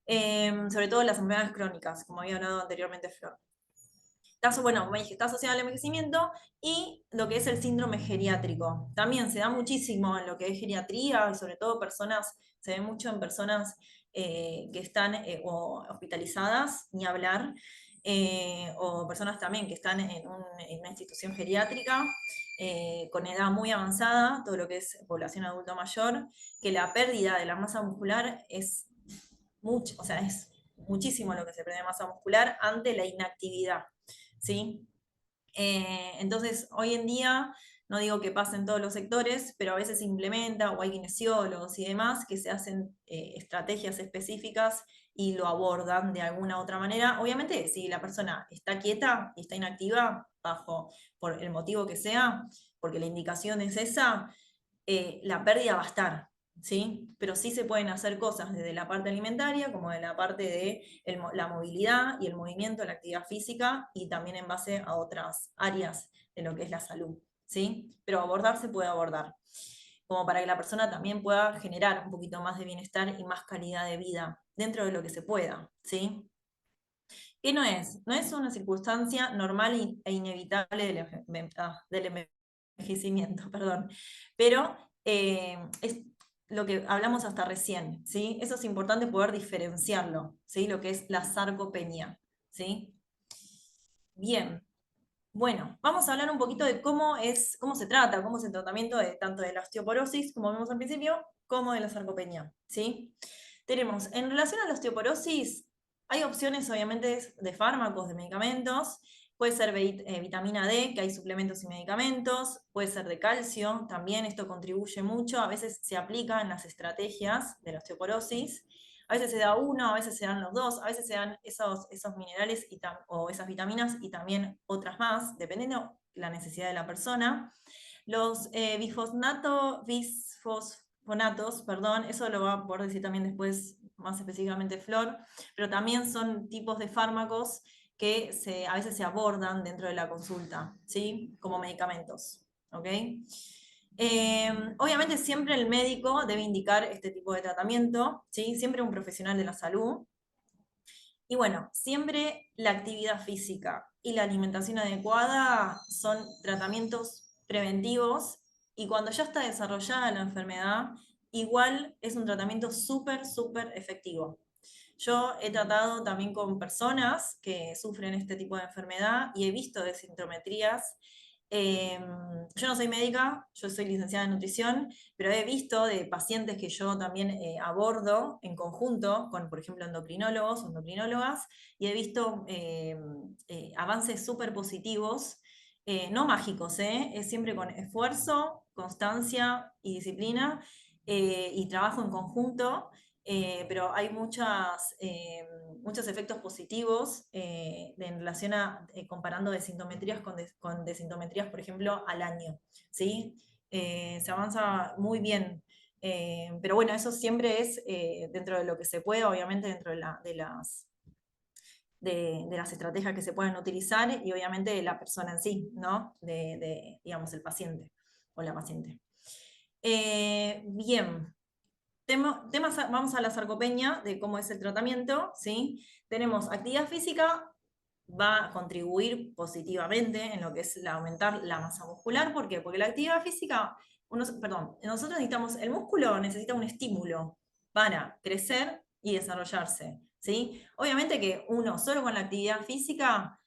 sobre todo las enfermedades crónicas, como había hablado anteriormente Flor. Bueno, me dije, está asociado al envejecimiento y lo que es el síndrome geriátrico. También se da muchísimo en lo que es geriatría, y sobre todo se ve mucho en personas que están o hospitalizadas, ni hablar, o personas también que están en una institución geriátrica con edad muy avanzada, todo lo que es población adulto mayor, que la pérdida de la masa muscular es mucho, o sea, es muchísimo lo que se pierde de masa muscular ante la inactividad. ¿Sí? Entonces, hoy en día, no digo que pase en todos los sectores, pero a veces se implementa, o hay kinesiólogos y demás, que se hacen estrategias específicas y lo abordan de alguna otra manera. Obviamente, si la persona está quieta y está inactiva, por el motivo que sea, porque la indicación es esa, la pérdida va a estar, ¿sí? Pero sí se pueden hacer cosas desde la parte alimentaria, como de la parte de la movilidad y el movimiento, la actividad física, y también en base a otras áreas de lo que es la salud, ¿sí? Pero abordar se puede abordar, como para que la persona también pueda generar un poquito más de bienestar y más calidad de vida dentro de lo que se pueda, ¿sí? ¿Qué no es? No es una circunstancia normal e inevitable del envejecimiento, perdón, pero es lo que hablamos hasta recién, ¿sí? Eso es importante poder diferenciarlo, ¿sí? Lo que es la sarcopenia, ¿sí? Bien, bueno, vamos a hablar un poquito de cómo se trata, cómo es el tratamiento tanto de la osteoporosis, como vimos al principio, como de la sarcopenia, ¿sí? Tenemos, en relación a la osteoporosis, hay opciones obviamente de fármacos, de medicamentos, puede ser vitamina D, que hay suplementos y medicamentos, puede ser de calcio, también esto contribuye mucho, a veces se aplica en las estrategias de la osteoporosis, a veces se da uno, a veces se dan los dos, a veces se dan esos minerales o esas vitaminas y también otras más, dependiendo la necesidad de la persona. Los bisfosfonatos, perdón, eso lo va a poder decir también después más específicamente Flor, pero también son tipos de fármacos que a veces se abordan dentro de la consulta, ¿sí? Como medicamentos, ¿ok? Obviamente siempre el médico debe indicar este tipo de tratamiento, ¿sí? Siempre un profesional de la salud. Y bueno, siempre la actividad física y la alimentación adecuada son tratamientos preventivos y cuando ya está desarrollada la enfermedad, igual es un tratamiento súper, súper efectivo. Yo he tratado también con personas que sufren este tipo de enfermedad y he visto desintometrías. Yo no soy médica, yo soy licenciada en nutrición, pero he visto de pacientes que yo también abordo en conjunto con, por ejemplo, endocrinólogos o endocrinólogas, y he visto avances súper positivos, no mágicos, es siempre con esfuerzo, constancia y disciplina, y trabajo en conjunto. Pero hay muchos efectos positivos en relación a comparando desintometrías con desintometrías, por ejemplo, al año, ¿sí? Se avanza muy bien. Pero bueno, eso siempre es dentro de lo que se puede, obviamente dentro de las estrategias que se pueden utilizar y obviamente de la persona en sí, ¿no? Digamos, el paciente o la paciente. Bien. Vamos a la sarcopenia, de cómo es el tratamiento, ¿sí? Tenemos actividad física, va a contribuir positivamente en lo que es aumentar la masa muscular. ¿Por qué? Porque la actividad física, nosotros necesitamos, el músculo necesita un estímulo para crecer y desarrollarse, ¿sí? Obviamente que uno solo con la actividad física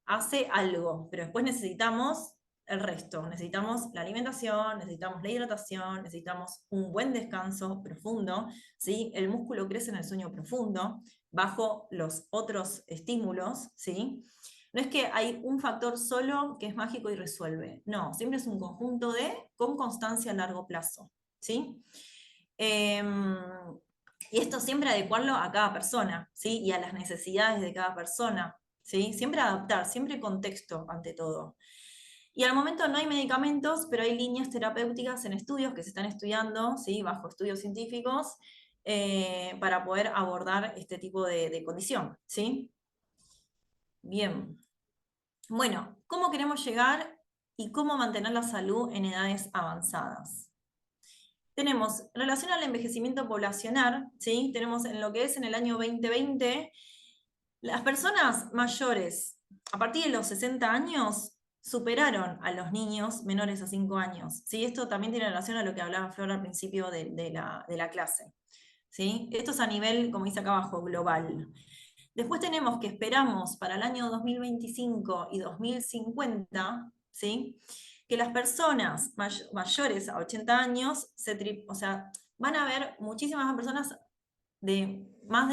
hace algo, pero después necesitamos el resto. Necesitamos la alimentación, necesitamos la hidratación, necesitamos un buen descanso profundo, ¿sí? El músculo crece en el sueño profundo, bajo los otros estímulos, ¿sí? No es que hay un factor solo que es mágico y resuelve. No, siempre es un conjunto con constancia a largo plazo, ¿sí? Y esto siempre adecuarlo a cada persona, ¿sí? Y a las necesidades de cada persona, ¿sí? Siempre adaptar, siempre contexto ante todo. Y al momento no hay medicamentos, pero hay líneas terapéuticas en estudios que se están estudiando, ¿sí? Bajo estudios científicos, para poder abordar este tipo de condición, ¿sí? Bien. Bueno, ¿cómo queremos llegar y cómo mantener la salud en edades avanzadas? Tenemos, en relación al envejecimiento poblacional, ¿sí? Tenemos en lo que es en el año 2020, las personas mayores a partir de los 60 años superaron a los niños menores a 5 años. ¿Sí? Esto también tiene relación a lo que hablaba Flor al principio de la clase. ¿Sí? Esto es a nivel, como dice acá abajo, global. Después tenemos que esperamos para el año 2025 y 2050, ¿sí? Que las personas mayores a 80 años, o sea, van a haber muchísimas más personas de más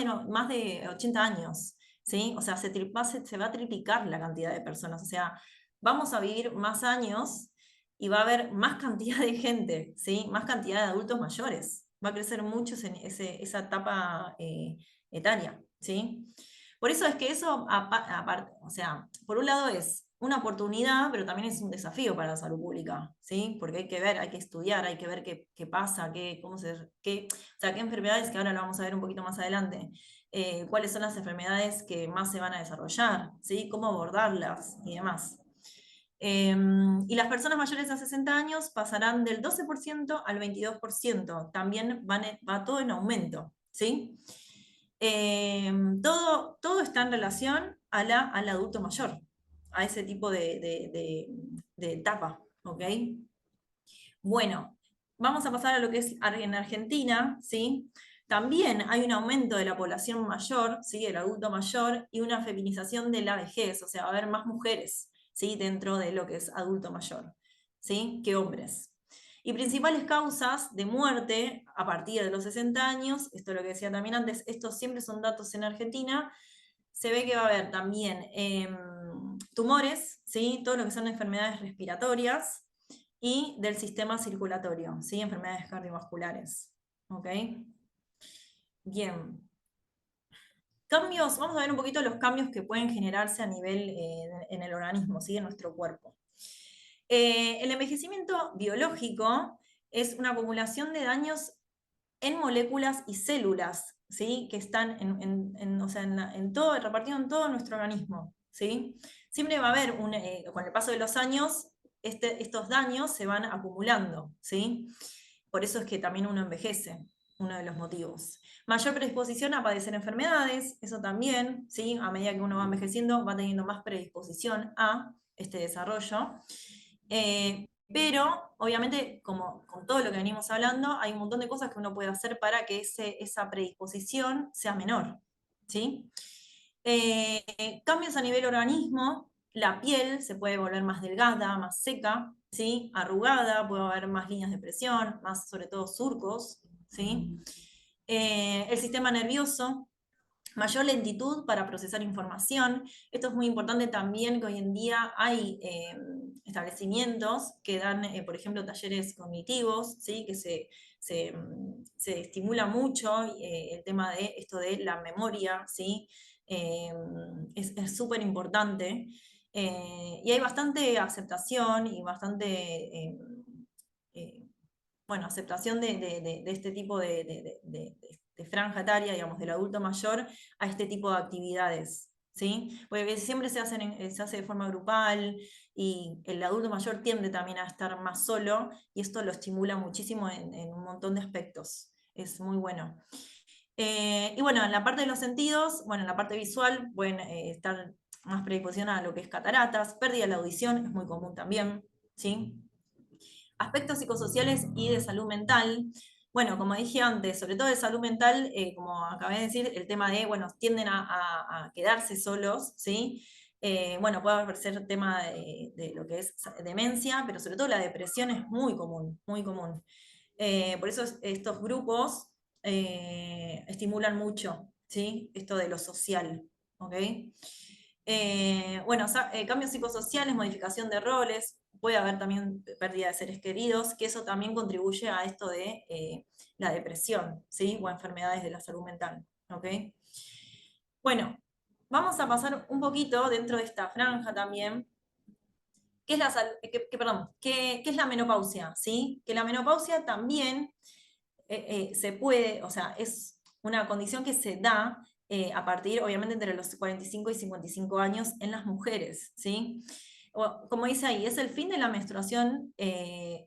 de 80 años, ¿sí? O sea, se va a triplicar la cantidad de personas, o sea, vamos a vivir más años y va a haber más cantidad de gente, ¿sí? Más cantidad de adultos mayores. Va a crecer mucho esa etapa etaria, ¿sí? Por eso es que eso, aparte, o sea, por un lado es una oportunidad, pero también es un desafío para la salud pública, ¿sí? Porque hay que ver, hay que estudiar, hay que ver qué pasa, o sea, qué enfermedades, que ahora lo vamos a ver un poquito más adelante, cuáles son las enfermedades que más se van a desarrollar, ¿sí? Cómo abordarlas y demás. Y las personas mayores a 60 años pasarán del 12% al 22%, también va todo en aumento, ¿sí? Todo está en relación al adulto mayor, a ese tipo de etapa, ¿ok? Bueno, vamos a pasar a lo que es en Argentina, ¿sí? También hay un aumento de la población mayor, ¿sí? El adulto mayor, y una feminización de la vejez, o sea, va a haber más mujeres, ¿sí? Dentro de lo que es adulto mayor, ¿sí? Que hombres. Y principales causas de muerte a partir de los 60 años, esto es lo que decía también antes, estos siempre son datos en Argentina, se ve que va a haber también tumores, ¿sí? Todo lo que son enfermedades respiratorias y del sistema circulatorio, ¿sí? Enfermedades cardiovasculares. ¿Ok? Bien. Cambios, vamos a ver un poquito los cambios que pueden generarse a nivel en el organismo, ¿sí? En nuestro cuerpo. El envejecimiento biológico es una acumulación de daños en moléculas y células, ¿sí? Que están o sea, todo, repartido en todo nuestro organismo, ¿sí? Siempre va a haber, con el paso de los años, estos daños se van acumulando, ¿sí? Por eso es que también uno envejece, uno de los motivos. Mayor predisposición a padecer enfermedades, eso también, ¿sí? A medida que uno va envejeciendo, va teniendo más predisposición a este desarrollo. Pero, obviamente, como con todo lo que venimos hablando, hay un montón de cosas que uno puede hacer para que esa predisposición sea menor, ¿sí? Cambios a nivel organismo, la piel se puede volver más delgada, más seca, ¿sí? Arrugada, puede haber más líneas de presión, más sobre todo surcos, ¿sí? El sistema nervioso, mayor lentitud para procesar información. Esto es muy importante también, que hoy en día hay establecimientos que dan, por ejemplo, talleres cognitivos, ¿sí? Que se estimula mucho el tema de esto de la memoria, ¿sí? Es súper importante. Y hay bastante aceptación y bastante bueno, aceptación de este tipo de franja etaria, digamos, del adulto mayor, a este tipo de actividades, ¿sí? Porque siempre se hace de forma grupal y el adulto mayor tiende también a estar más solo y esto lo estimula muchísimo en un montón de aspectos. Es muy bueno. Y bueno, en la parte de los sentidos, bueno, en la parte visual pueden estar más predisposición a lo que es cataratas, pérdida de la audición, es muy común también, ¿sí? Aspectos psicosociales y de salud mental. Bueno, como dije antes, sobre todo de salud mental, como acabé de decir, el tema de, bueno, tienden a quedarse solos, ¿sí? Bueno, puede aparecer tema de lo que es demencia, pero sobre todo la depresión es muy común, muy común. Por eso estos grupos estimulan mucho, ¿sí? Esto de lo social, ¿ok? Bueno, cambios psicosociales, modificación de roles, puede haber también pérdida de seres queridos, que eso también contribuye a esto de la depresión, ¿sí? O enfermedades de la salud mental, ¿ok? Bueno, vamos a pasar un poquito dentro de esta franja también. ¿Qué es perdón, qué es la menopausia? ¿Sí? Que la menopausia también se puede, o sea, es una condición que se da a partir, obviamente, entre los 45 y 55 años en las mujeres, ¿sí? Como dice ahí, es el fin de la menstruación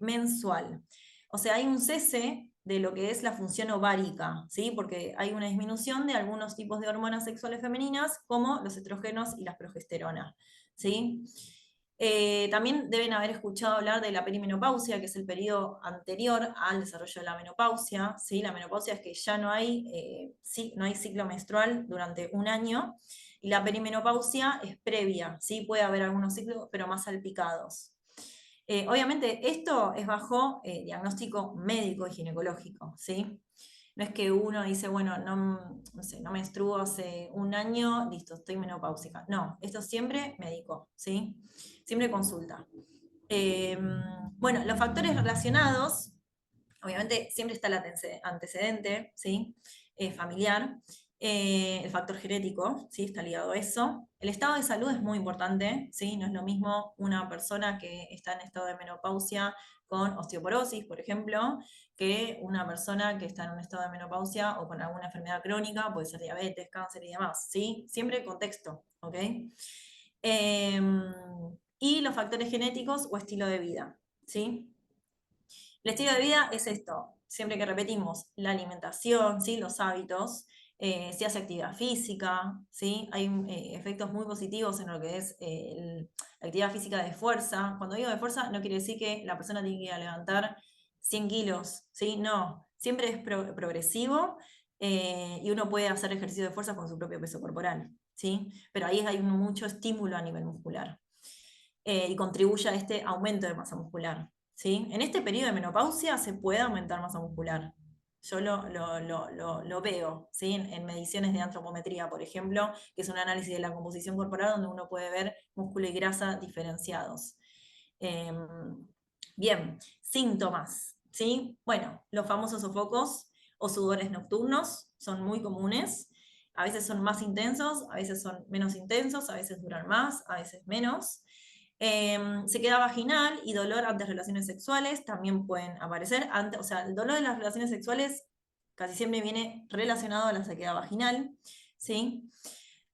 mensual. O sea, hay un cese de lo que es la función ovárica, ¿sí? Porque hay una disminución de algunos tipos de hormonas sexuales femeninas, como los estrógenos y las progesteronas, ¿sí? También deben haber escuchado hablar de la perimenopausia, que es el periodo anterior al desarrollo de la menopausia, ¿sí? La menopausia es que ya no hay, no hay ciclo menstrual durante un año, y la perimenopausia es previa, ¿sí? Puede haber algunos ciclos, pero más salpicados. Obviamente esto es bajo diagnóstico médico y ginecológico, ¿sí? No es que uno dice, bueno, no sé, no menstruo hace un año, listo, estoy menopáusica. No, esto siempre médico, ¿sí? Siempre consulta. Bueno, los factores relacionados, obviamente siempre está el antecedente, ¿sí? Familiar, el factor genético, ¿sí? Está ligado a eso. El estado de salud es muy importante, ¿sí? No es lo mismo una persona que está en estado de menopausia con osteoporosis, por ejemplo, que una persona que está en un estado de menopausia o con alguna enfermedad crónica, puede ser diabetes, cáncer y demás, ¿sí? Siempre contexto, ¿ok? Y los factores genéticos o estilo de vida, ¿sí? El estilo de vida es esto, siempre que repetimos, la alimentación, ¿sí? Los hábitos, si hace actividad física, ¿sí? Hay efectos muy positivos en lo que es la actividad física de fuerza. Cuando digo de fuerza, no quiere decir que la persona tiene que ir a levantar 100 kilos, ¿sí? No, siempre es progresivo y uno puede hacer ejercicio de fuerza con su propio peso corporal, ¿sí? Pero ahí hay mucho estímulo a nivel muscular y contribuye a este aumento de masa muscular. ¿Sí? En este periodo de menopausia se puede aumentar masa muscular. Yo lo veo, ¿sí? En mediciones de antropometría, por ejemplo, que es un análisis de la composición corporal donde uno puede ver músculo y grasa diferenciados. Bien, síntomas, ¿sí? Bueno, los famosos sofocos o sudores nocturnos son muy comunes. A veces son más intensos, a veces son menos intensos, a veces duran más, a veces menos. Sequedad vaginal y dolor ante relaciones sexuales también pueden aparecer. O sea, el dolor de las relaciones sexuales casi siempre viene relacionado a la sequedad vaginal, ¿sí?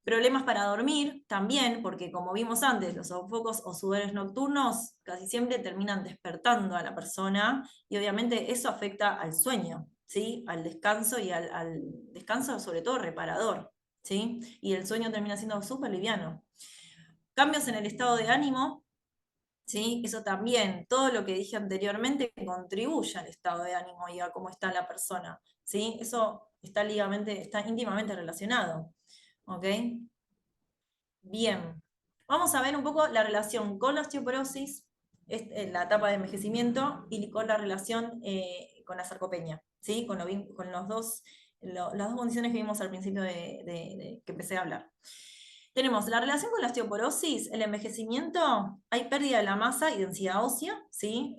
Problemas para dormir también, porque como vimos antes, los sofocos o sudores nocturnos casi siempre terminan despertando a la persona y obviamente eso afecta al sueño, ¿sí? Al descanso y al descanso sobre todo reparador, ¿sí? Y el sueño termina siendo súper liviano. Cambios en el estado de ánimo, ¿sí? Eso también, todo lo que dije anteriormente contribuye al estado de ánimo y a cómo está la persona, ¿sí? Eso está íntimamente relacionado, ¿ok? Bien, vamos a ver un poco la relación con la osteoporosis, en la etapa de envejecimiento, y con la relación con la sarcopenia, ¿sí? Con las dos condiciones que vimos al principio que empecé a hablar. Tenemos la relación con la osteoporosis, el envejecimiento, hay pérdida de la masa y densidad ósea, ¿sí?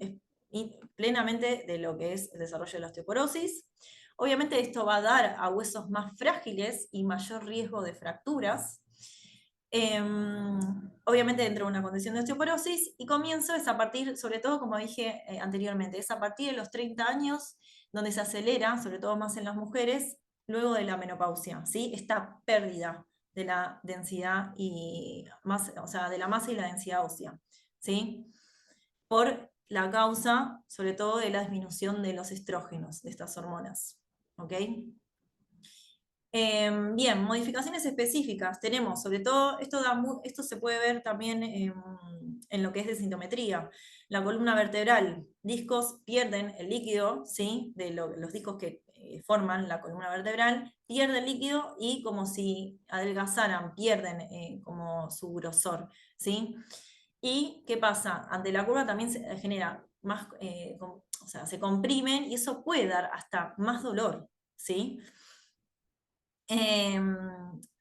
Plenamente de lo que es el desarrollo de la osteoporosis. Obviamente esto va a dar a huesos más frágiles y mayor riesgo de fracturas. Obviamente dentro de una condición de osteoporosis, y comienzo es a partir, sobre todo como dije anteriormente, es a partir de los 30 años donde se acelera, sobre todo más en las mujeres, luego de la menopausia, ¿sí? Esta pérdida de la densidad y más, o sea, de la masa y la densidad ósea, ¿sí? Por la causa, sobre todo, de la disminución de los estrógenos, de estas hormonas, ¿ok? Bien, modificaciones específicas. Tenemos, sobre todo, esto se puede ver también en lo que es de sintometría. La columna vertebral, discos pierden el líquido, ¿sí? Los discos que forman la columna vertebral, pierden líquido y como si adelgazaran, pierden como su grosor, ¿sí? ¿Y qué pasa? Ante la curva también se genera más, o sea, se comprimen y eso puede dar hasta más dolor, ¿sí?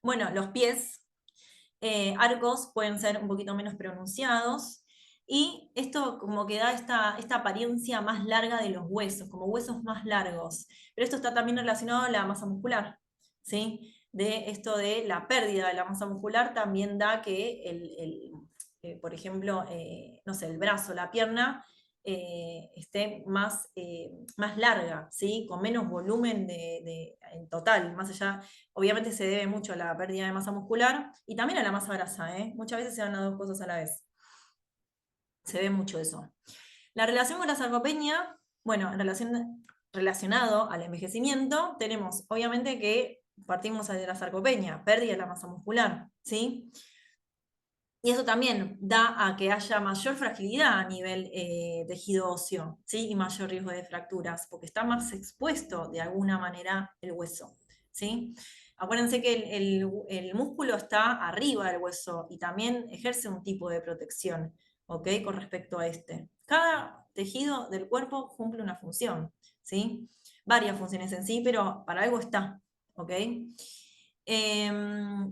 Bueno, los pies, arcos pueden ser un poquito menos pronunciados y esto como que da esta apariencia más larga de los huesos, como huesos más largos. Pero esto está también relacionado a la masa muscular, ¿sí? De esto de la pérdida de la masa muscular también da que por ejemplo, no sé, el brazo, la pierna, esté más larga, ¿sí? Con menos volumen en total, más allá, obviamente se debe mucho a la pérdida de masa muscular y también a la masa grasa, ¿eh? Muchas veces se dan las dos cosas a la vez. Se ve mucho eso. La relación con la sarcopenia, bueno, relacionado al envejecimiento, tenemos obviamente que partimos de la sarcopenia, pérdida de la masa muscular, ¿sí? Y eso también da a que haya mayor fragilidad a nivel tejido óseo, ¿sí? Y mayor riesgo de fracturas, porque está más expuesto de alguna manera el hueso, ¿sí? Acuérdense que el músculo está arriba del hueso y también ejerce un tipo de protección, ¿ok? Con respecto a este. Cada tejido del cuerpo cumple una función, ¿sí? Varias funciones en sí, pero para algo está, ¿ok?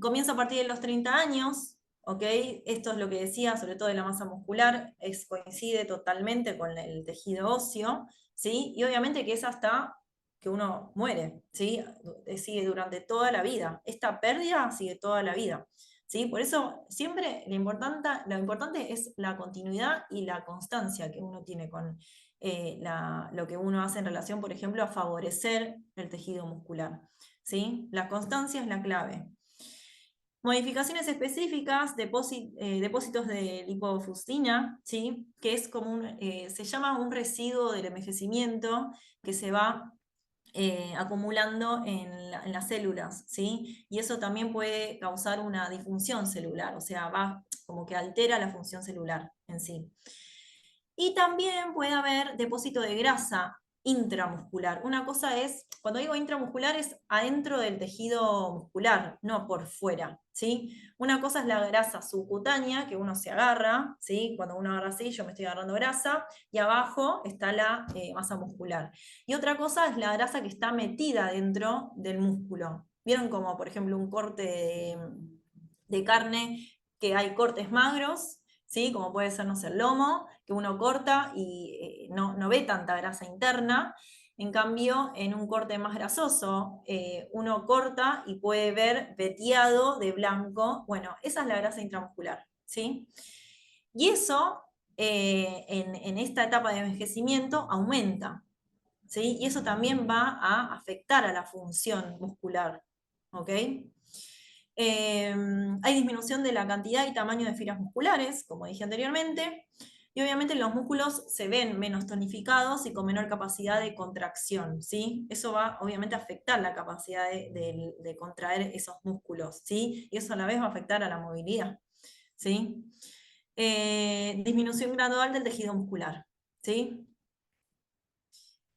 Comienza a partir de los 30 años, ¿ok? Esto es lo que decía, sobre todo de la masa muscular, coincide totalmente con el tejido óseo, ¿sí? Y obviamente que es hasta que uno muere, ¿sí? Sigue durante toda la vida. Esta pérdida sigue toda la vida, ¿sí? Por eso siempre lo importante es la continuidad y la constancia que uno tiene con lo que uno hace en relación, por ejemplo, a favorecer el tejido muscular, ¿sí? La constancia es la clave. Modificaciones específicas, depósitos de lipofuscina, ¿sí? Que es como se llama un residuo del envejecimiento que se va acumulando en las células, ¿sí? Y eso también puede causar una disfunción celular, o sea, va como que altera la función celular en sí. Y también puede haber depósito de grasa intramuscular. Una cosa es, cuando digo intramuscular, es adentro del tejido muscular, no por fuera, ¿sí? Una cosa es la grasa subcutánea, que uno se agarra, ¿sí? Cuando uno agarra así, yo me estoy agarrando grasa, y abajo está la masa muscular. Y otra cosa es la grasa que está metida dentro del músculo. ¿Vieron como, por ejemplo, un corte de carne, que hay cortes magros, ¿sí? Como puede ser, no sé, el lomo, que uno corta y no ve tanta grasa interna? En cambio, en un corte más grasoso, uno corta y puede ver veteado de blanco. Bueno, esa es la grasa intramuscular, ¿sí? Y eso, en esta etapa de envejecimiento, aumenta, ¿sí? Y eso también va a afectar a la función muscular, ¿ok? Hay disminución de la cantidad y tamaño de fibras musculares, como dije anteriormente, y obviamente los músculos se ven menos tonificados y con menor capacidad de contracción, ¿sí? Eso va obviamente a afectar la capacidad de contraer esos músculos, ¿sí? Y eso a la vez va a afectar a la movilidad, ¿sí? Disminución gradual del tejido muscular, ¿sí?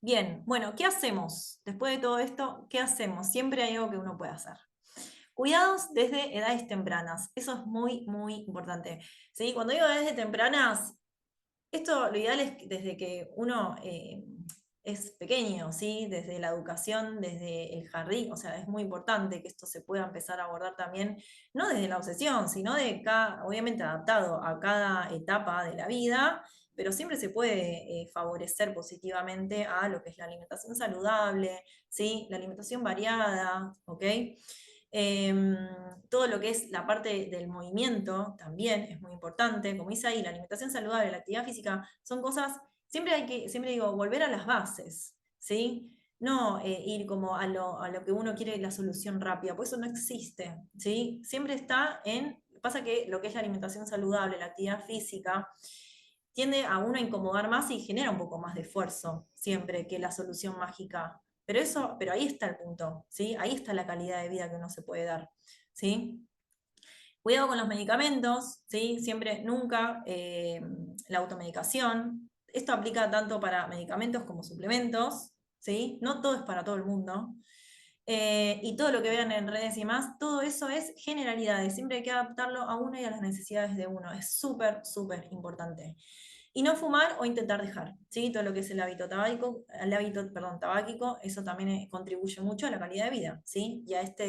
Bien, bueno, ¿qué hacemos? Después de todo esto, ¿qué hacemos? Siempre hay algo que uno puede hacer. Cuidados desde edades tempranas. Eso es muy, muy importante. ¿Sí? Cuando digo edades tempranas, esto lo ideal es desde que uno es pequeño, ¿sí? Desde la educación, desde el jardín. O sea, es muy importante que esto se pueda empezar a abordar también, no desde la obsesión, sino de cada, obviamente adaptado a cada etapa de la vida, pero siempre se puede favorecer positivamente a lo que es la alimentación saludable, ¿sí? La alimentación variada, ¿ok? Em, Todo lo que es la parte del movimiento también es muy importante. Como dice ahí, la alimentación saludable, la actividad física, son cosas, siempre digo, volver a las bases, ¿sí? No ir como a lo que uno quiere, la solución rápida, pues eso no existe, ¿sí? Siempre está pasa que lo que es la alimentación saludable, la actividad física, tiende a uno a incomodar más y genera un poco más de esfuerzo siempre que la solución mágica. Pero ahí está el punto, ¿sí? Ahí está la calidad de vida que uno se puede dar, ¿sí? Cuidado con los medicamentos, ¿sí? Siempre, nunca la automedicación. Esto aplica tanto para medicamentos como suplementos, ¿sí? No todo es para todo el mundo. Y todo lo que vean en redes y más, todo eso es generalidades. Siempre hay que adaptarlo a uno y a las necesidades de uno. Es súper, súper importante. Y no fumar o intentar dejar, ¿sí? Todo lo que es perdón, tabáquico, eso también contribuye mucho a la calidad de vida, ¿sí? Y a esto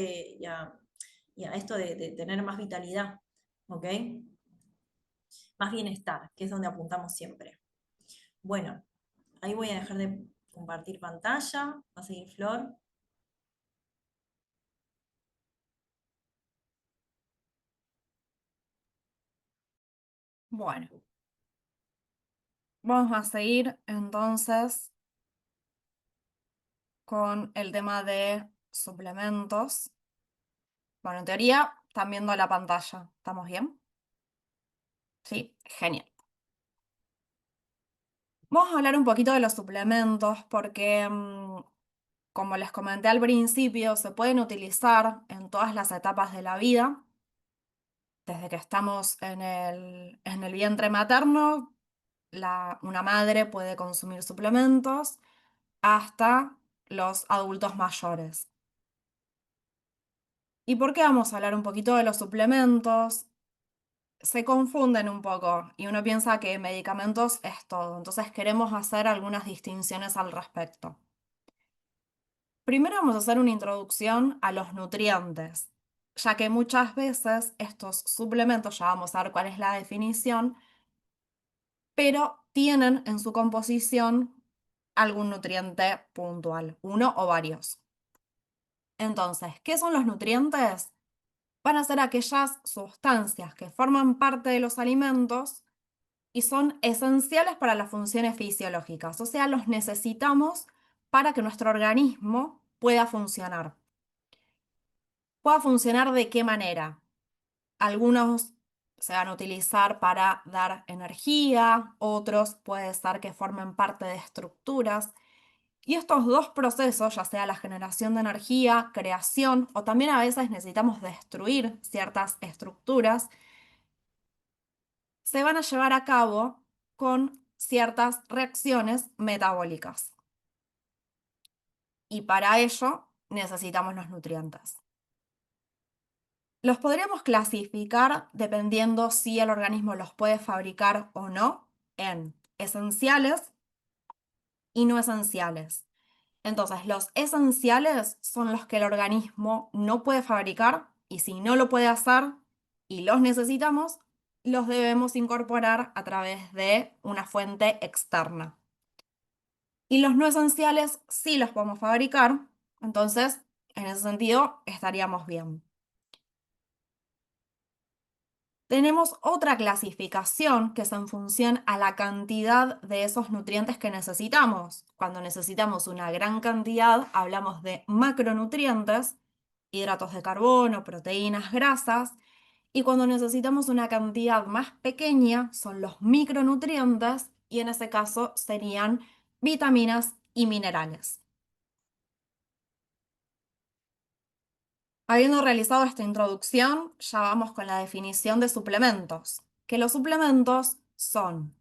de tener más vitalidad, ¿ok? Más bienestar, que es donde apuntamos siempre. Bueno, ahí voy a dejar de compartir pantalla. Va a seguir Flor. Bueno, vamos a seguir entonces con el tema de suplementos. Bueno, en teoría están viendo la pantalla. ¿Estamos bien? Sí, genial. Vamos a hablar un poquito de los suplementos porque, como les comenté al principio, se pueden utilizar en todas las etapas de la vida. Desde que estamos en el vientre materno, una madre puede consumir suplementos hasta los adultos mayores. ¿Y por qué vamos a hablar un poquito de los suplementos? Se confunden un poco y uno piensa que medicamentos es todo, entonces queremos hacer algunas distinciones al respecto. Primero vamos a hacer una introducción a los nutrientes, ya que muchas veces estos suplementos, ya vamos a ver cuál es la definición, pero tienen en su composición algún nutriente puntual, uno o varios. Entonces, ¿qué son los nutrientes? Van a ser aquellas sustancias que forman parte de los alimentos y son esenciales para las funciones fisiológicas, o sea, los necesitamos para que nuestro organismo pueda funcionar. ¿Pueda funcionar de qué manera? Algunos se van a utilizar para dar energía, otros puede ser que formen parte de estructuras. Y estos dos procesos, ya sea la generación de energía, creación, o también a veces necesitamos destruir ciertas estructuras, se van a llevar a cabo con ciertas reacciones metabólicas. y para ello necesitamos los nutrientes. Los podríamos clasificar dependiendo si el organismo los puede fabricar o no en esenciales y no esenciales. Entonces, los esenciales son los que el organismo no puede fabricar y si no lo puede hacer y los necesitamos, los debemos incorporar a través de una fuente externa. Y los no esenciales sí los podemos fabricar, entonces, en ese sentido, estaríamos bien. Tenemos otra clasificación que es en función a la cantidad de esos nutrientes que necesitamos. Cuando necesitamos una gran cantidad, hablamos de macronutrientes, hidratos de carbono, proteínas, grasas, y cuando necesitamos una cantidad más pequeña, son los micronutrientes, y en ese caso serían vitaminas y minerales. Habiendo realizado esta introducción, ya vamos con la definición de suplementos, que los suplementos son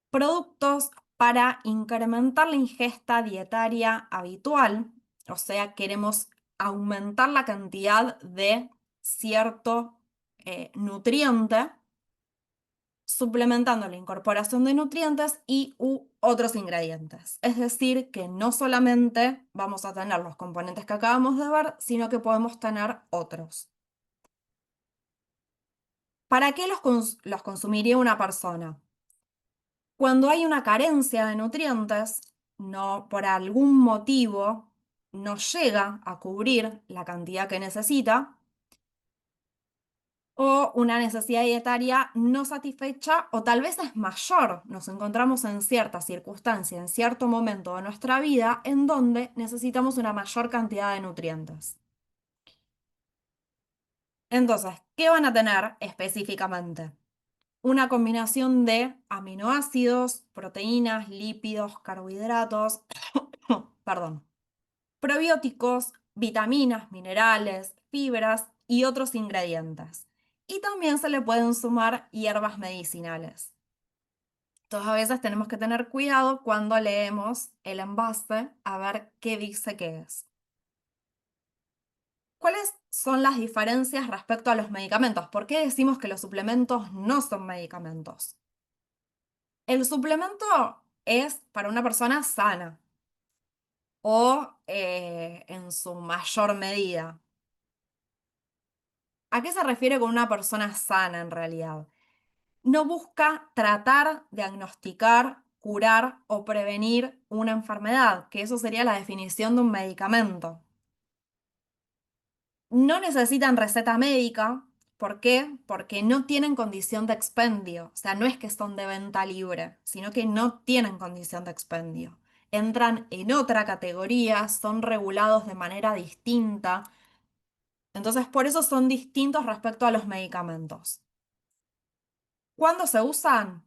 productos para incrementar la ingesta dietaria habitual, o sea, queremos aumentar la cantidad de cierto nutriente, suplementando la incorporación de nutrientes y u otros ingredientes. Es decir, que no solamente vamos a tener los componentes que acabamos de ver, sino que podemos tener otros. ¿Para qué los consumiría una persona? Cuando hay una carencia de nutrientes, no, por algún motivo no llega a cubrir la cantidad que necesita, o una necesidad dietaria no satisfecha o tal vez es mayor. Nos encontramos en cierta circunstancia, en cierto momento de nuestra vida, en donde necesitamos una mayor cantidad de nutrientes. Entonces, ¿qué van a tener específicamente? Una combinación de aminoácidos, proteínas, lípidos, carbohidratos, perdón, probióticos, vitaminas, minerales, fibras y otros ingredientes. Y también se le pueden sumar hierbas medicinales. Entonces a veces tenemos que tener cuidado cuando leemos el envase a ver qué dice que es. ¿Cuáles son las diferencias respecto a los medicamentos? ¿Por qué decimos que los suplementos no son medicamentos? El suplemento es para una persona sana o en su mayor medida. ¿A qué se refiere con una persona sana en realidad? No busca tratar, diagnosticar, curar o prevenir una enfermedad, que eso sería la definición de un medicamento. No necesitan receta médica. ¿Por qué? Porque no tienen condición de expendio. O sea, no es que son de venta libre, sino que no tienen condición de expendio. Entran en otra categoría, son regulados de manera distinta. Entonces, por eso son distintos respecto a los medicamentos. ¿Cuándo se usan?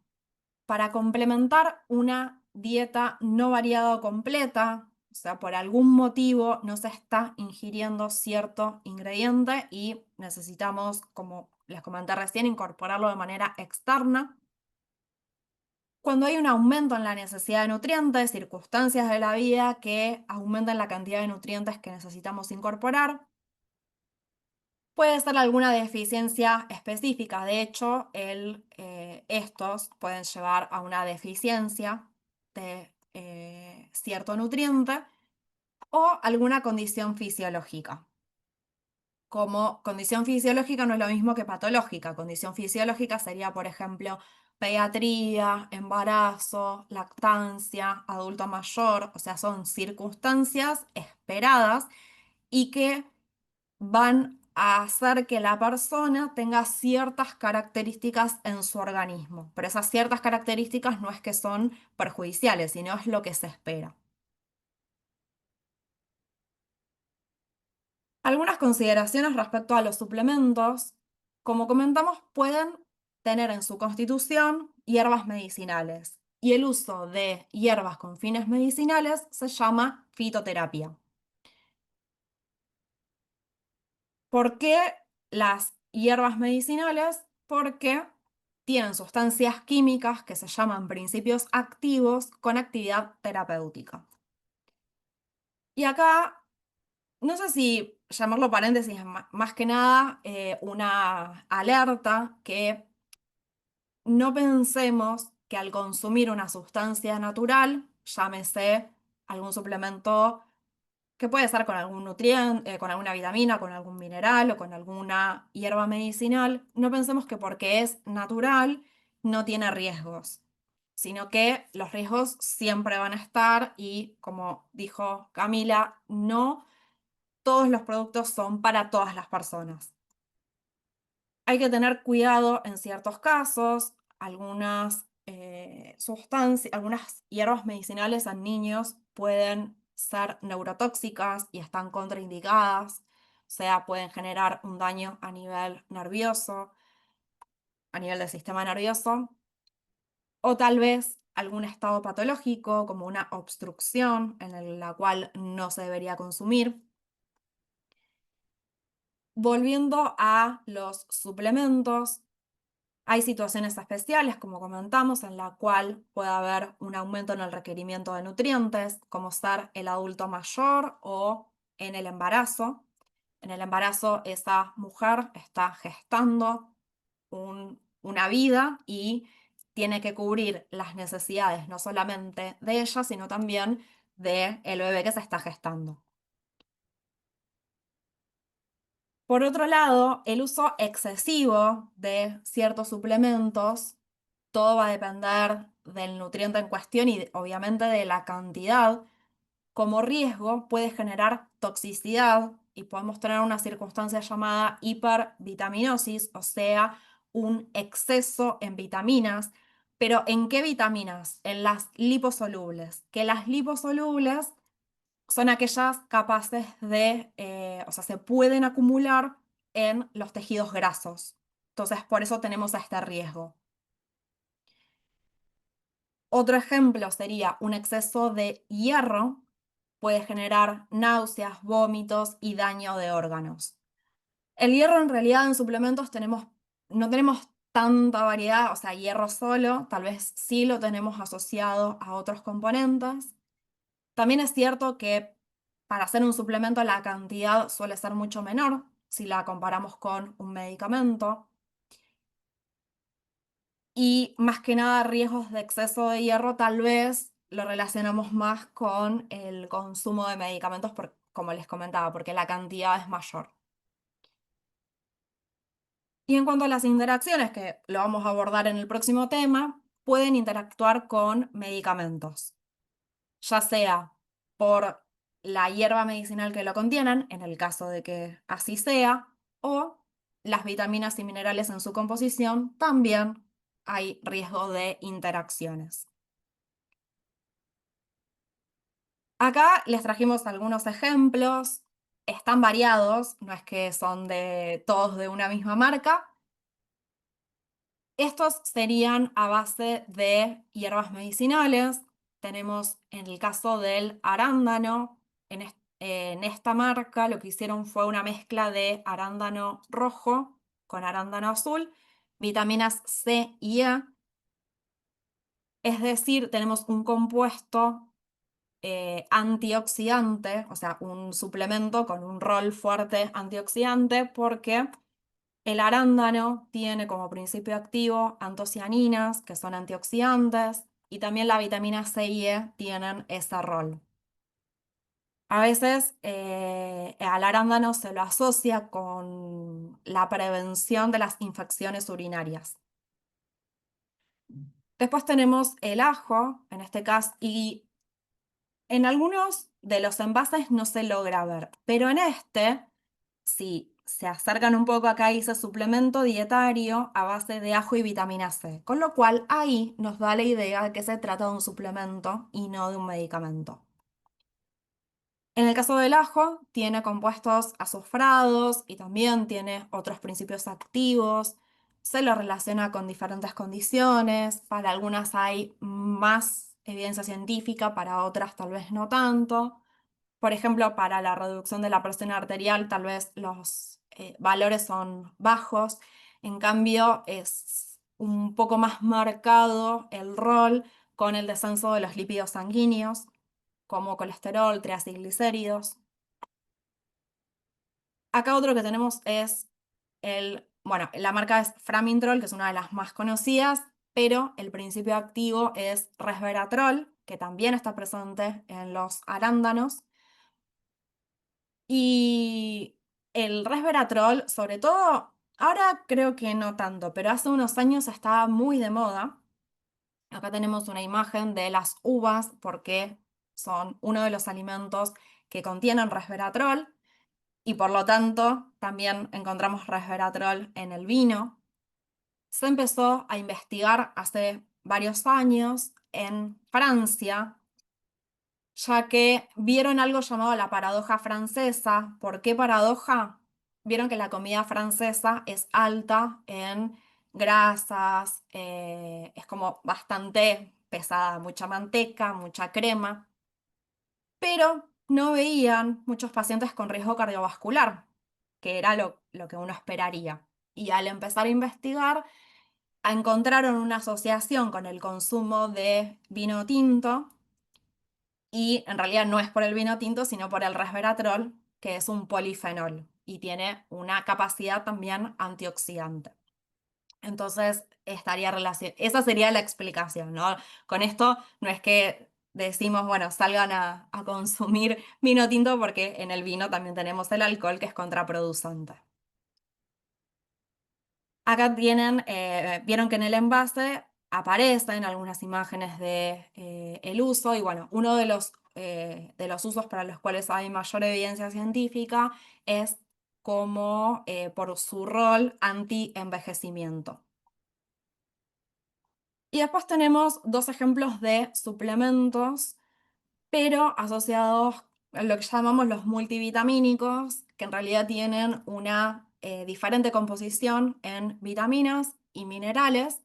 Para complementar una dieta no variada o completa, o sea, por algún motivo no se está ingiriendo cierto ingrediente y necesitamos, como les comenté recién, incorporarlo de manera externa. Cuando hay un aumento en la necesidad de nutrientes, circunstancias de la vida que aumentan la cantidad de nutrientes que necesitamos incorporar. Puede ser alguna deficiencia específica. De hecho, estos pueden llevar a una deficiencia de cierto nutriente o alguna condición fisiológica. Como condición fisiológica no es lo mismo que patológica. Condición fisiológica sería, por ejemplo, pediatría, embarazo, lactancia, adulto mayor. O sea, son circunstancias esperadas y que van a hacer que la persona tenga ciertas características en su organismo. Pero esas ciertas características no es que son perjudiciales, sino es lo que se espera. Algunas consideraciones respecto a los suplementos, como comentamos, pueden tener en su constitución hierbas medicinales y el uso de hierbas con fines medicinales se llama fitoterapia. ¿Por qué las hierbas medicinales? Porque tienen sustancias químicas que se llaman principios activos con actividad terapéutica. Y acá, no sé si llamarlo paréntesis, más que nada una alerta que no pensemos que al consumir una sustancia natural, llámese algún suplemento que puede ser con algún nutriente, con alguna vitamina, con algún mineral o con alguna hierba medicinal, no pensemos que porque es natural no tiene riesgos, sino que los riesgos siempre van a estar y, como dijo Camila, no todos los productos son para todas las personas. Hay que tener cuidado en ciertos casos, algunas sustancias, algunas hierbas medicinales en niños pueden ser neurotóxicas y están contraindicadas, o sea, pueden generar un daño a nivel nervioso, a nivel del sistema nervioso, o tal vez algún estado patológico como una obstrucción en la cual no se debería consumir. Volviendo a los suplementos, hay situaciones especiales, como comentamos, en la cual puede haber un aumento en el requerimiento de nutrientes, como ser el adulto mayor o en el embarazo. En el embarazo, esa mujer está gestando una vida y tiene que cubrir las necesidades no solamente de ella, sino también del bebé que se está gestando. Por otro lado, el uso excesivo de ciertos suplementos, todo va a depender del nutriente en cuestión y obviamente de la cantidad. Como riesgo puede generar toxicidad y podemos tener una circunstancia llamada hipervitaminosis, o sea, un exceso en vitaminas. Pero ¿en qué vitaminas? En las liposolubles. Que las liposolubles son aquellas capaces de, o sea, se pueden acumular en los tejidos grasos. Entonces, por eso tenemos este riesgo. Otro ejemplo sería un exceso de hierro, puede generar náuseas, vómitos y daño de órganos. El hierro en realidad en suplementos no tenemos tanta variedad, o sea, hierro solo, tal vez sí lo tenemos asociado a otros componentes. También es cierto que para hacer un suplemento la cantidad suele ser mucho menor si la comparamos con un medicamento. Y más que nada riesgos de exceso de hierro tal vez lo relacionamos más con el consumo de medicamentos, como les comentaba, porque la cantidad es mayor. Y en cuanto a las interacciones, que lo vamos a abordar en el próximo tema, pueden interactuar con medicamentos, ya sea por la hierba medicinal que lo contienen, en el caso de que así sea, o las vitaminas y minerales en su composición, también hay riesgo de interacciones. Acá les trajimos algunos ejemplos, están variados, no es que son de todos de una misma marca. Estos serían a base de hierbas medicinales. Tenemos en el caso del arándano, en esta marca lo que hicieron fue una mezcla de arándano rojo con arándano azul, vitaminas C y E. Es decir, tenemos un compuesto antioxidante, o sea, un suplemento con un rol fuerte antioxidante, porque el arándano tiene como principio activo antocianinas, que son antioxidantes, y también la vitamina C y E tienen ese rol. A veces al arándano se lo asocia con la prevención de las infecciones urinarias. Después tenemos el ajo, en este caso, y en algunos de los envases no se logra ver, pero en este, si se acercan un poco acá, dice suplemento dietario a base de ajo y vitamina C, con lo cual ahí nos da la idea de que se trata de un suplemento y no de un medicamento. En el caso del ajo, tiene compuestos azufrados y también tiene otros principios activos. Se lo relaciona con diferentes condiciones. Para algunas hay más evidencia científica, para otras tal vez no tanto. Por ejemplo, para la reducción de la presión arterial, tal vez los valores son bajos. En cambio, es un poco más marcado el rol con el descenso de los lípidos sanguíneos, como colesterol, triacilglicéridos. Acá otro que tenemos es bueno, la marca es Framintrol, que es una de las más conocidas, pero el principio activo es resveratrol, que también está presente en los arándanos. Y el resveratrol, sobre todo, ahora creo que no tanto, pero hace unos años estaba muy de moda. Acá tenemos una imagen de las uvas porque son uno de los alimentos que contienen resveratrol y por lo tanto también encontramos resveratrol en el vino. Se empezó a investigar hace varios años en Francia, ya que vieron algo llamado la paradoja francesa. ¿Por qué paradoja? Vieron que la comida francesa es alta en grasas, es como bastante pesada, mucha manteca, mucha crema, pero no veían muchos pacientes con riesgo cardiovascular, que era lo que uno esperaría. Y al empezar a investigar, encontraron una asociación con el consumo de vino tinto y en realidad no es por el vino tinto, sino por el resveratrol, que es un polifenol y tiene una capacidad también antioxidante. Entonces, esa sería la explicación, ¿no? Con esto no es que decimos, bueno, salgan a consumir vino tinto porque en el vino también tenemos el alcohol que es contraproducente. Acá tienen, vieron que en el envase aparecen algunas imágenes de el uso y bueno, uno de los usos para los cuales hay mayor evidencia científica es como por su rol anti-envejecimiento. Y después tenemos dos ejemplos de suplementos, pero asociados a lo que llamamos los multivitamínicos, que en realidad tienen una diferente composición en vitaminas y minerales.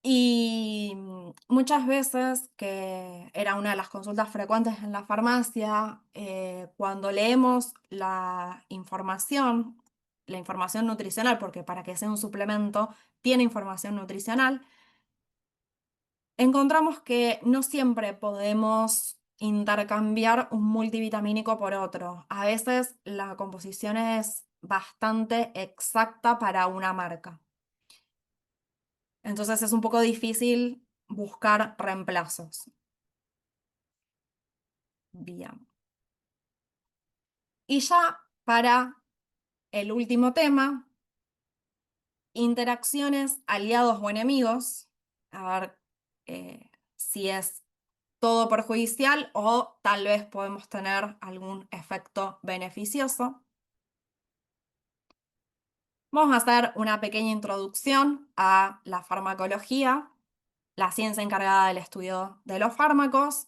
Y muchas veces, que era una de las consultas frecuentes en la farmacia, cuando leemos la información nutricional, porque para que sea un suplemento tiene información nutricional, encontramos que no siempre podemos intercambiar un multivitamínico por otro. A veces la composición es bastante exacta para una marca. Entonces es un poco difícil buscar reemplazos. Bien. Y ya para el último tema, interacciones, aliados o enemigos. A ver si es todo perjudicial o tal vez podemos tener algún efecto beneficioso. Vamos a hacer una pequeña introducción a la farmacología, la ciencia encargada del estudio de los fármacos,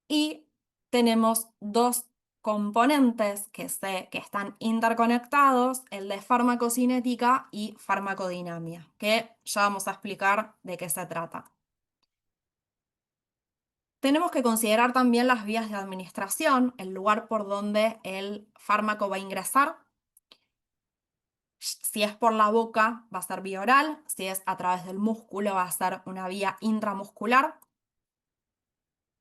y tenemos dos componentes que están interconectados, el de farmacocinética y farmacodinamia, que ya vamos a explicar de qué se trata. Tenemos que considerar también las vías de administración, el lugar por donde el fármaco va a ingresar. Si es por la boca, va a ser vía oral; si es a través del músculo, va a ser una vía intramuscular.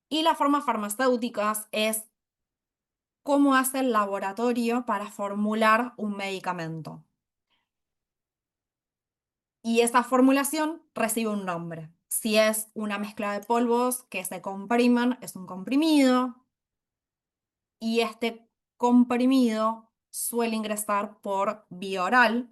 Y las formas farmacéuticas es cómo hace el laboratorio para formular un medicamento. Y esa formulación recibe un nombre. Si es una mezcla de polvos que se comprimen, es un comprimido. Y este comprimido suele ingresar por vía oral.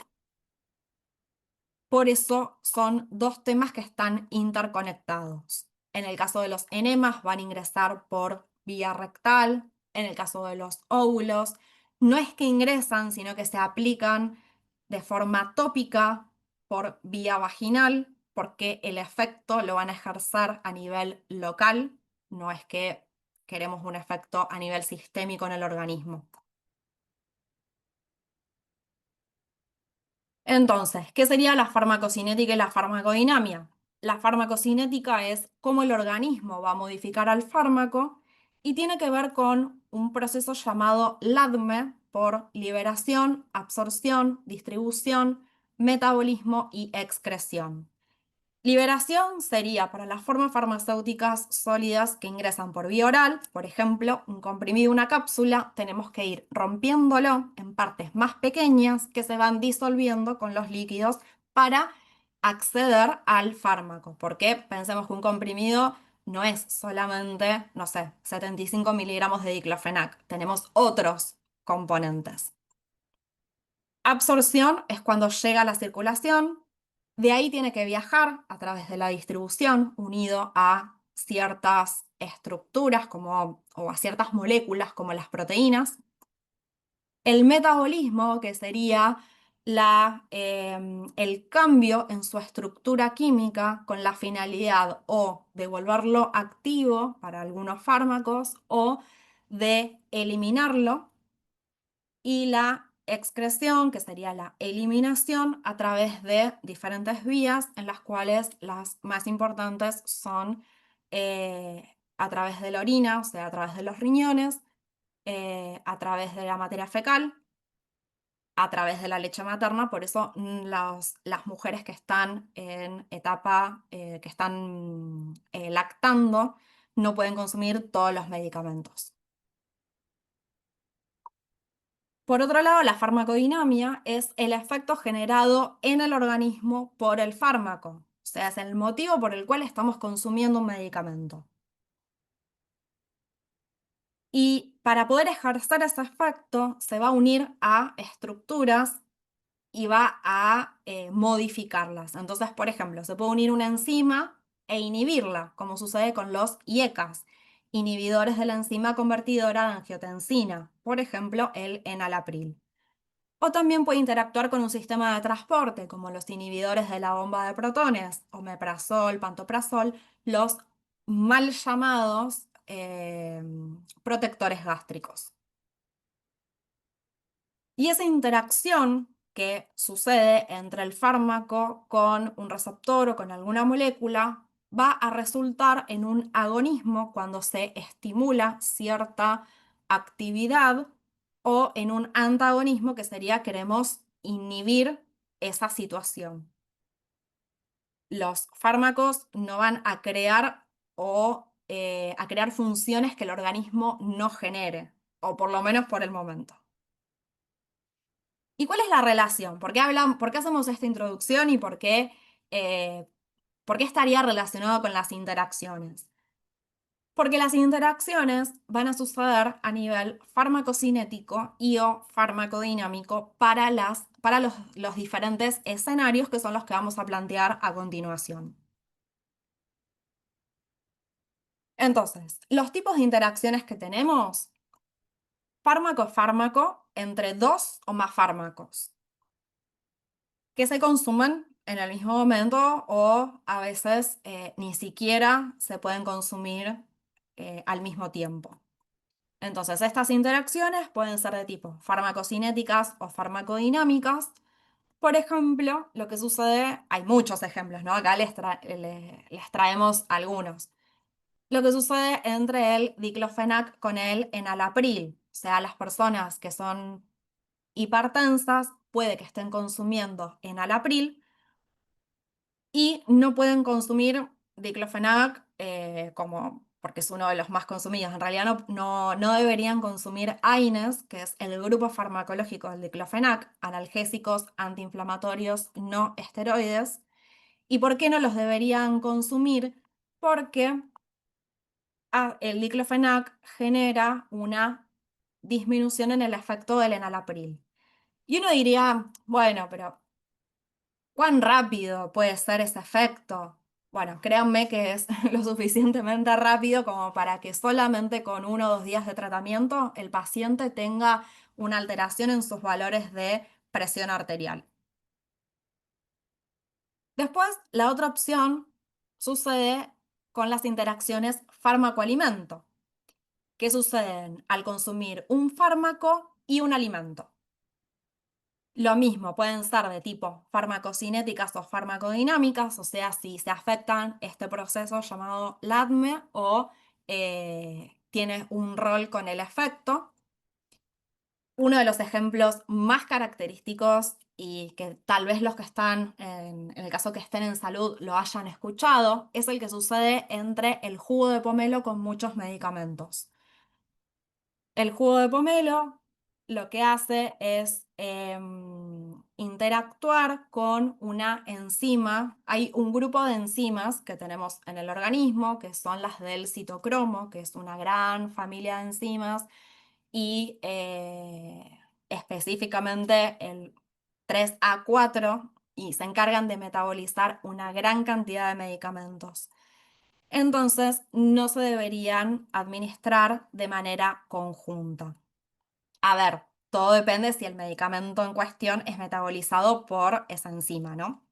Por eso son dos temas que están interconectados. En el caso de los enemas van a ingresar por vía rectal. En el caso de los óvulos, no es que ingresan, sino que se aplican de forma tópica por vía vaginal, porque el efecto lo van a ejercer a nivel local, no es que queremos un efecto a nivel sistémico en el organismo. Entonces, ¿qué sería la farmacocinética y la farmacodinamia? La farmacocinética es cómo el organismo va a modificar al fármaco y tiene que ver con un proceso llamado LADME, por liberación, absorción, distribución, metabolismo y excreción. Liberación sería para las formas farmacéuticas sólidas que ingresan por vía oral, por ejemplo, un comprimido, una cápsula, tenemos que ir rompiéndolo en partes más pequeñas que se van disolviendo con los líquidos para acceder al fármaco, porque pensemos que un comprimido no es solamente, no sé, 75 miligramos de diclofenac, tenemos otros componentes. Absorción es cuando llega a la circulación, de ahí tiene que viajar a través de la distribución unido a ciertas estructuras o a ciertas moléculas como las proteínas. El metabolismo, que sería el cambio en su estructura química con la finalidad o de volverlo activo para algunos fármacos o de eliminarlo, y la excreción, que sería la eliminación a través de diferentes vías, en las cuales las más importantes son a través de la orina, o sea, a través de los riñones, a través de la materia fecal, a través de la leche materna. Por eso las mujeres que están en etapa, que están lactando, no pueden consumir todos los medicamentos. Por otro lado, la farmacodinamia es el efecto generado en el organismo por el fármaco, o sea, es el motivo por el cual estamos consumiendo un medicamento. Y para poder ejercer ese efecto, se va a unir a estructuras y va a modificarlas. Entonces, por ejemplo, se puede unir una enzima e inhibirla, como sucede con los IECAS, inhibidores de la enzima convertidora de angiotensina, por ejemplo, el enalapril. O también puede interactuar con un sistema de transporte, como los inhibidores de la bomba de protones, omeprazol, pantoprazol, los mal llamados protectores gástricos. Y esa interacción que sucede entre el fármaco con un receptor o con alguna molécula va a resultar en un agonismo cuando se estimula cierta actividad, o en un antagonismo, que sería queremos inhibir esa situación. Los fármacos no van a crear a crear funciones que el organismo no genere, o por lo menos por el momento. ¿Y cuál es la relación? ¿Por qué hacemos esta introducción y por qué estaría relacionado con las interacciones? Porque las interacciones van a suceder a nivel farmacocinético y o farmacodinámico para los diferentes escenarios, que son los que vamos a plantear a continuación. Entonces, los tipos de interacciones que tenemos: fármaco-fármaco entre dos o más fármacos, que se consumen en el mismo momento o a veces ni siquiera se pueden consumir al mismo tiempo. Entonces, estas interacciones pueden ser de tipo farmacocinéticas o farmacodinámicas. Por ejemplo, lo que sucede, hay muchos ejemplos, ¿no? Acá les traemos algunos. Lo que sucede entre el diclofenac con el enalapril, o sea, las personas que son hipertensas puede que estén consumiendo enalapril y no pueden consumir diclofenac, porque es uno de los más consumidos. En realidad no deberían consumir AINES, que es el grupo farmacológico del diclofenac, analgésicos antiinflamatorios no esteroides. ¿Y por qué no los deberían consumir? Porque el diclofenac genera una disminución en el efecto del enalapril. Y uno diría, bueno, pero ¿cuán rápido puede ser ese efecto? Bueno, créanme que es lo suficientemente rápido como para que solamente con 1 o 2 días de tratamiento el paciente tenga una alteración en sus valores de presión arterial. Después, la otra opción sucede con las interacciones fármaco-alimento, que suceden al consumir un fármaco y un alimento. Lo mismo, pueden ser de tipo farmacocinéticas o farmacodinámicas, o sea, si se afectan este proceso llamado LADME o tiene un rol con el efecto. Uno de los ejemplos más característicos y que tal vez los que están, en el caso que estén en salud, lo hayan escuchado, es el que sucede entre el jugo de pomelo con muchos medicamentos. El jugo de pomelo lo que hace es interactuar con una enzima. Hay un grupo de enzimas que tenemos en el organismo, que son las del citocromo, que es una gran familia de enzimas, y específicamente el 3A4, y se encargan de metabolizar una gran cantidad de medicamentos. Entonces, no se deberían administrar de manera conjunta. A ver, todo depende si el medicamento en cuestión es metabolizado por esa enzima, ¿no?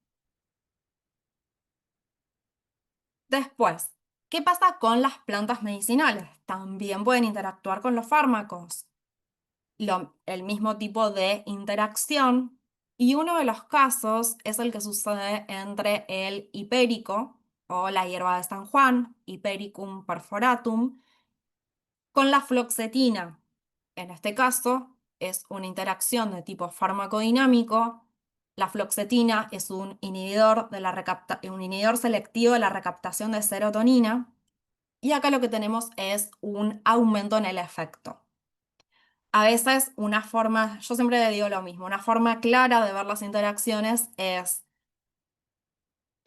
Después, ¿qué pasa con las plantas medicinales? También pueden interactuar con los fármacos. El mismo tipo de interacción, y uno de los casos es el que sucede entre el hipérico o la hierba de San Juan, Hipericum perforatum, con la fluoxetina. En este caso es una interacción de tipo farmacodinámico. La fluoxetina es un inhibidor, un inhibidor selectivo de la recaptación de serotonina, y acá lo que tenemos es un aumento en el efecto. A veces una forma, yo siempre le digo lo mismo, una forma clara de ver las interacciones es,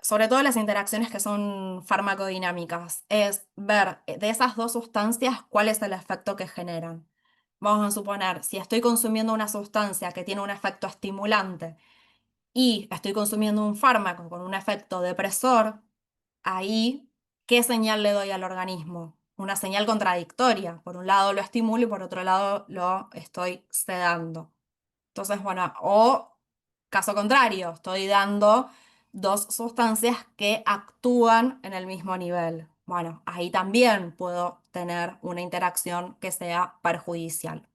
sobre todo las interacciones que son farmacodinámicas, es ver de esas dos sustancias cuál es el efecto que generan. Vamos a suponer, si estoy consumiendo una sustancia que tiene un efecto estimulante y estoy consumiendo un fármaco con un efecto depresor, ahí, ¿qué señal le doy al organismo? Una señal contradictoria. Por un lado lo estimulo y por otro lado lo estoy sedando. Entonces, bueno, o caso contrario, estoy dando dos sustancias que actúan en el mismo nivel. Bueno, ahí también puedo tener una interacción que sea perjudicial.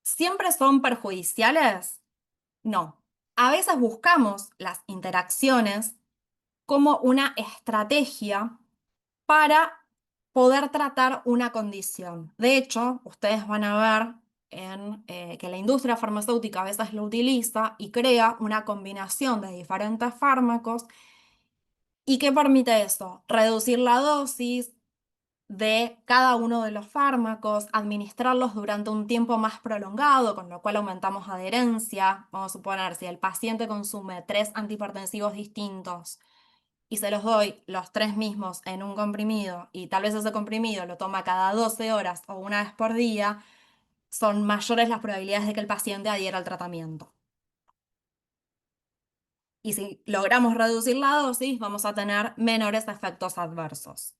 ¿Siempre son perjudiciales? No. A veces buscamos las interacciones como una estrategia para poder tratar una condición. De hecho, ustedes van a ver que la industria farmacéutica a veces lo utiliza y crea una combinación de diferentes fármacos. ¿Y qué permite eso? Reducir la dosis de cada uno de los fármacos, administrarlos durante un tiempo más prolongado, con lo cual aumentamos adherencia. Vamos a suponer, si el paciente consume 3 antihipertensivos distintos y se los doy los 3 mismos en un comprimido, y tal vez ese comprimido lo toma cada 12 horas o una vez por día, son mayores las probabilidades de que el paciente adhiera al tratamiento. Y si logramos reducir la dosis, vamos a tener menores efectos adversos.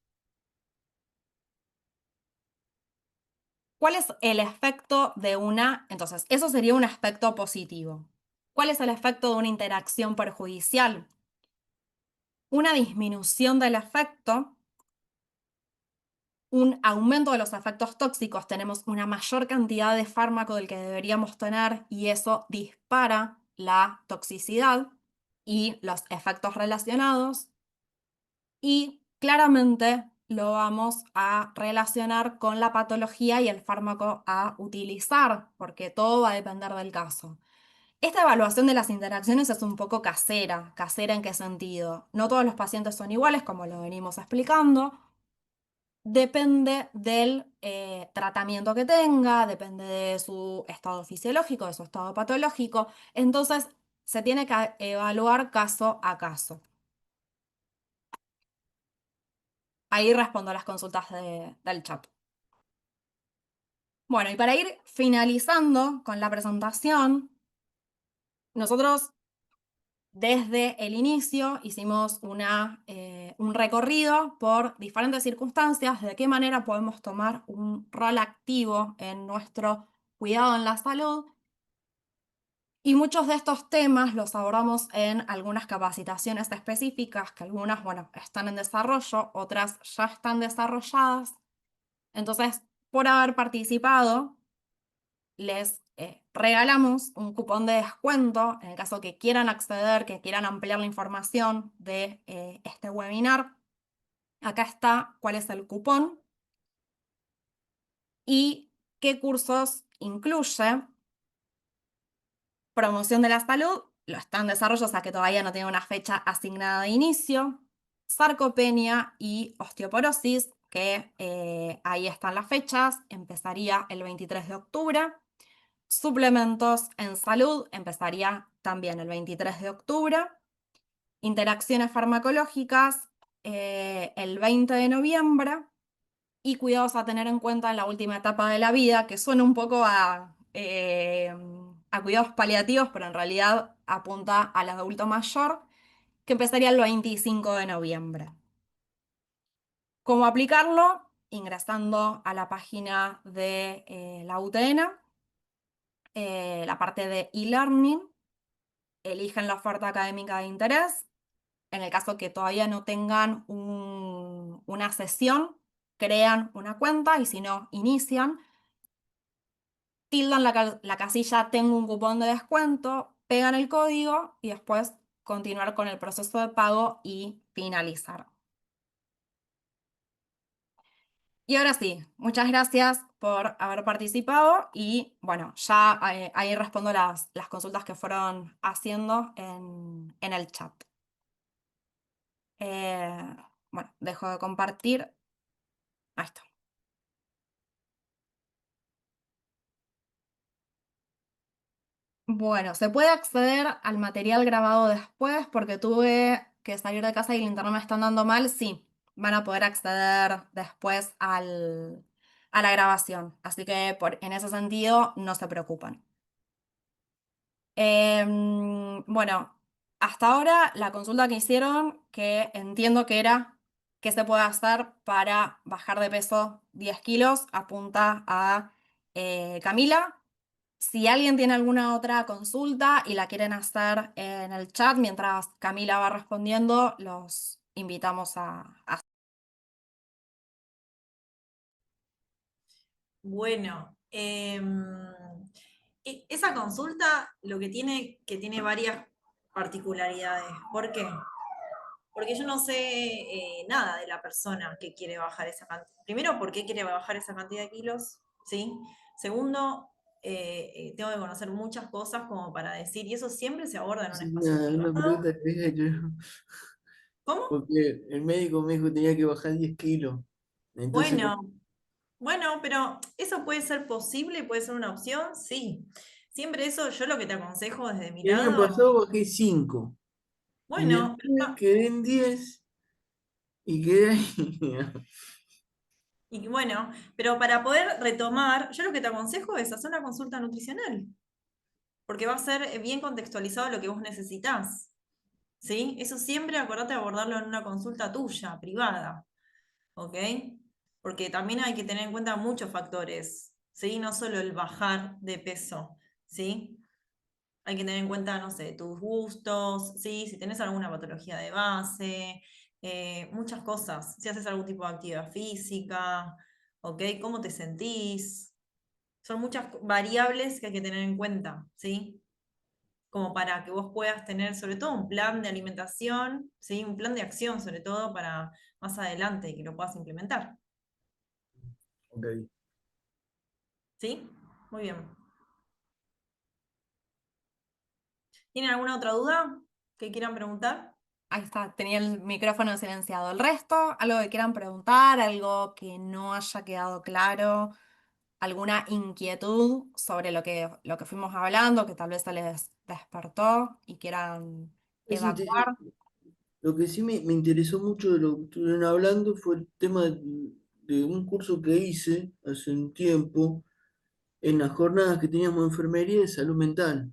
¿Cuál es el efecto de una? Entonces, eso sería un aspecto positivo. ¿Cuál es el efecto de una interacción perjudicial? Una disminución del efecto, un aumento de los efectos tóxicos, tenemos una mayor cantidad de fármaco del que deberíamos tener y eso dispara la toxicidad y los efectos relacionados, y claramente lo vamos a relacionar con la patología y el fármaco a utilizar, porque todo va a depender del caso. Esta evaluación de las interacciones es un poco casera. ¿Casera en qué sentido? No todos los pacientes son iguales, como lo venimos explicando. Depende del tratamiento que tenga, depende de su estado fisiológico, de su estado patológico. Entonces, se tiene que evaluar caso a caso. Ahí respondo a las consultas del chat. Bueno, y para ir finalizando con la presentación, nosotros desde el inicio hicimos un recorrido por diferentes circunstancias de qué manera podemos tomar un rol activo en nuestro cuidado en la salud. Y muchos de estos temas los abordamos en algunas capacitaciones específicas, que algunas, bueno, están en desarrollo, otras ya están desarrolladas. Entonces, por haber participado, les regalamos un cupón de descuento en el caso que quieran acceder, que quieran ampliar la información de este webinar. Acá está cuál es el cupón y qué cursos incluye. Promoción de la salud, lo está en desarrollo, o sea que todavía no tiene una fecha asignada de inicio. Sarcopenia y osteoporosis, que ahí están las fechas, empezaría el 23 de octubre. Suplementos en salud, empezaría también el 23 de octubre. Interacciones farmacológicas, el 20 de noviembre. Y cuidados a tener en cuenta en la última etapa de la vida, que suena un poco a cuidados paliativos, pero en realidad apunta al adulto mayor, que empezaría el 25 de noviembre. ¿Cómo aplicarlo? Ingresando a la página de la UTN, la parte de e-learning, eligen la oferta académica de interés. En el caso que todavía no tengan una sesión, crean una cuenta y si no, inician. Tildan la casilla tengo un cupón de descuento, pegan el código y después continuar con el proceso de pago y finalizar. Y ahora sí, muchas gracias por haber participado y bueno, ya ahí respondo las consultas que fueron haciendo en el chat. Bueno, dejo de compartir. Ahí está. Bueno, se puede acceder al material grabado después porque tuve que salir de casa y el internet me está andando mal. Sí, van a poder acceder después a la grabación. Así que en ese sentido, no se preocupen. Bueno, hasta ahora la consulta que hicieron, que entiendo que era qué se puede hacer para bajar de peso 10 kilos, apunta a Camila. Si alguien tiene alguna otra consulta y la quieren hacer en el chat mientras Camila va respondiendo, los invitamos a... Bueno, esa consulta lo que tiene, que tiene varias particularidades. ¿Por qué? Porque yo no sé nada de la persona que quiere bajar esa cantidad. Primero, ¿por qué quiere bajar esa cantidad de kilos? ¿Sí? Segundo, tengo que conocer muchas cosas como para decir, y eso siempre se aborda en un Sí, espacio una privado. pregunta que había hecho yo, ¿Cómo? porque el médico me dijo que tenía que bajar 10 kilos. Entonces, Bueno, bueno, pero eso puede ser posible, puede ser una opción, sí. Siempre eso, yo lo que te aconsejo desde mi el año lado, pasado bajé 5 y bueno, después quedé en 10 y quedé ahí. y bueno, pero para poder retomar, yo lo que te aconsejo es hacer una consulta nutricional, porque va a ser bien contextualizado lo que vos necesitas, ¿sí? Eso siempre acordate de abordarlo en una consulta tuya, privada, ¿ok? Porque también hay que tener en cuenta muchos factores, ¿sí? No solo el bajar de peso, ¿sí? Hay que tener en cuenta, no sé, tus gustos, ¿sí? Si tenés alguna patología de base, muchas cosas. Si haces algún tipo de actividad física, ¿ok? ¿Cómo te sentís? Son muchas variables que hay que tener en cuenta, ¿sí? Como para que vos puedas tener sobre todo un plan de alimentación, ¿sí? Un plan de acción sobre todo para más adelante y que lo puedas implementar, Ok. ¿sí? Muy bien. ¿Tienen alguna otra duda que quieran preguntar? Ahí está, tenía el micrófono silenciado. El resto, algo que quieran preguntar, algo que no haya quedado claro, alguna inquietud sobre lo que fuimos hablando, que tal vez se les despertó y quieran Es inte- evacuar. Lo que sí me interesó mucho de lo que estuvieron hablando fue el tema de un curso que hice hace un tiempo en las jornadas que teníamos de enfermería de salud mental.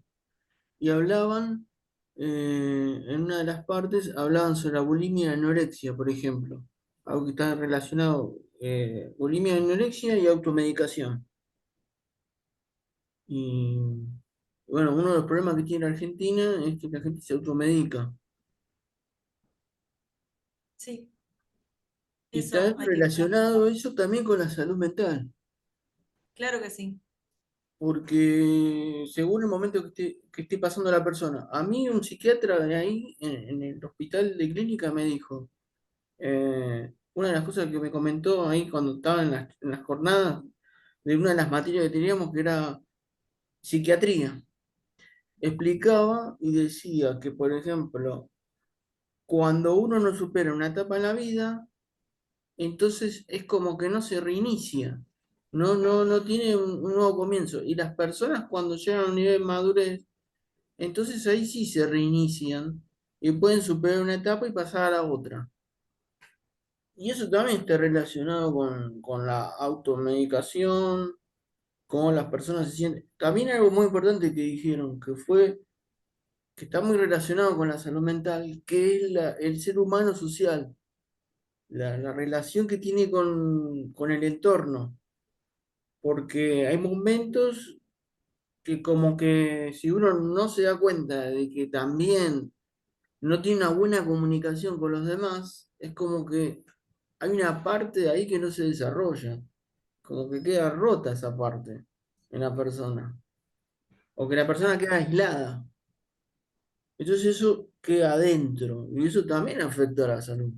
Y hablaban, en una de las partes, hablaban sobre la bulimia y anorexia, por ejemplo. Algo que está relacionado, bulimia, anorexia y automedicación. Y bueno, uno de los problemas que tiene Argentina es que la gente se automedica. Sí, Y está eso hay que relacionado eso también con la salud mental. claro que sí. Porque según el momento que esté pasando la persona, a mí un psiquiatra de ahí, en el hospital de clínica, me dijo, una de las cosas que me comentó ahí cuando estaba en las jornadas de una de las materias que teníamos, que era psiquiatría. Explicaba y decía que, por ejemplo, cuando uno no supera una etapa en la vida, entonces es como que no se reinicia, no tiene un nuevo comienzo. Y las personas cuando llegan a un nivel de madurez, entonces ahí sí se reinician y pueden superar una etapa y pasar a la otra. Y eso también está relacionado con la automedicación, cómo las personas se sienten. También algo muy importante que dijeron, que fue que está muy relacionado con la salud mental, que es el ser humano social, la relación que tiene con el entorno, porque hay momentos que como que si uno no se da cuenta de que también no tiene una buena comunicación con los demás, es como que hay una parte de ahí que no se desarrolla, como que queda rota esa parte en la persona, o que la persona queda aislada. Entonces eso queda adentro y eso también afecta a la salud,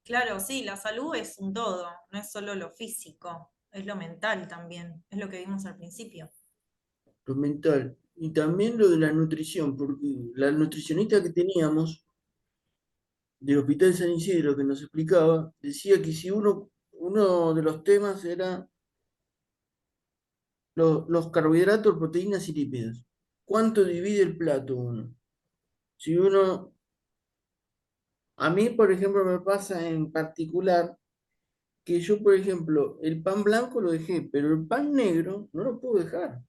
Claro, sí, la salud es un todo, no es solo lo físico, es lo mental también, es lo que vimos al principio. lo mental. Y también lo de la nutrición, porque la nutricionista que teníamos del Hospital San Isidro que nos explicaba, decía que si uno de los temas era los carbohidratos, proteínas y lípidos. ¿Cuánto divide el plato uno? Si uno, a mí, por ejemplo, me pasa en particular que yo, por ejemplo, el pan blanco lo dejé, pero el pan negro no lo puedo dejar.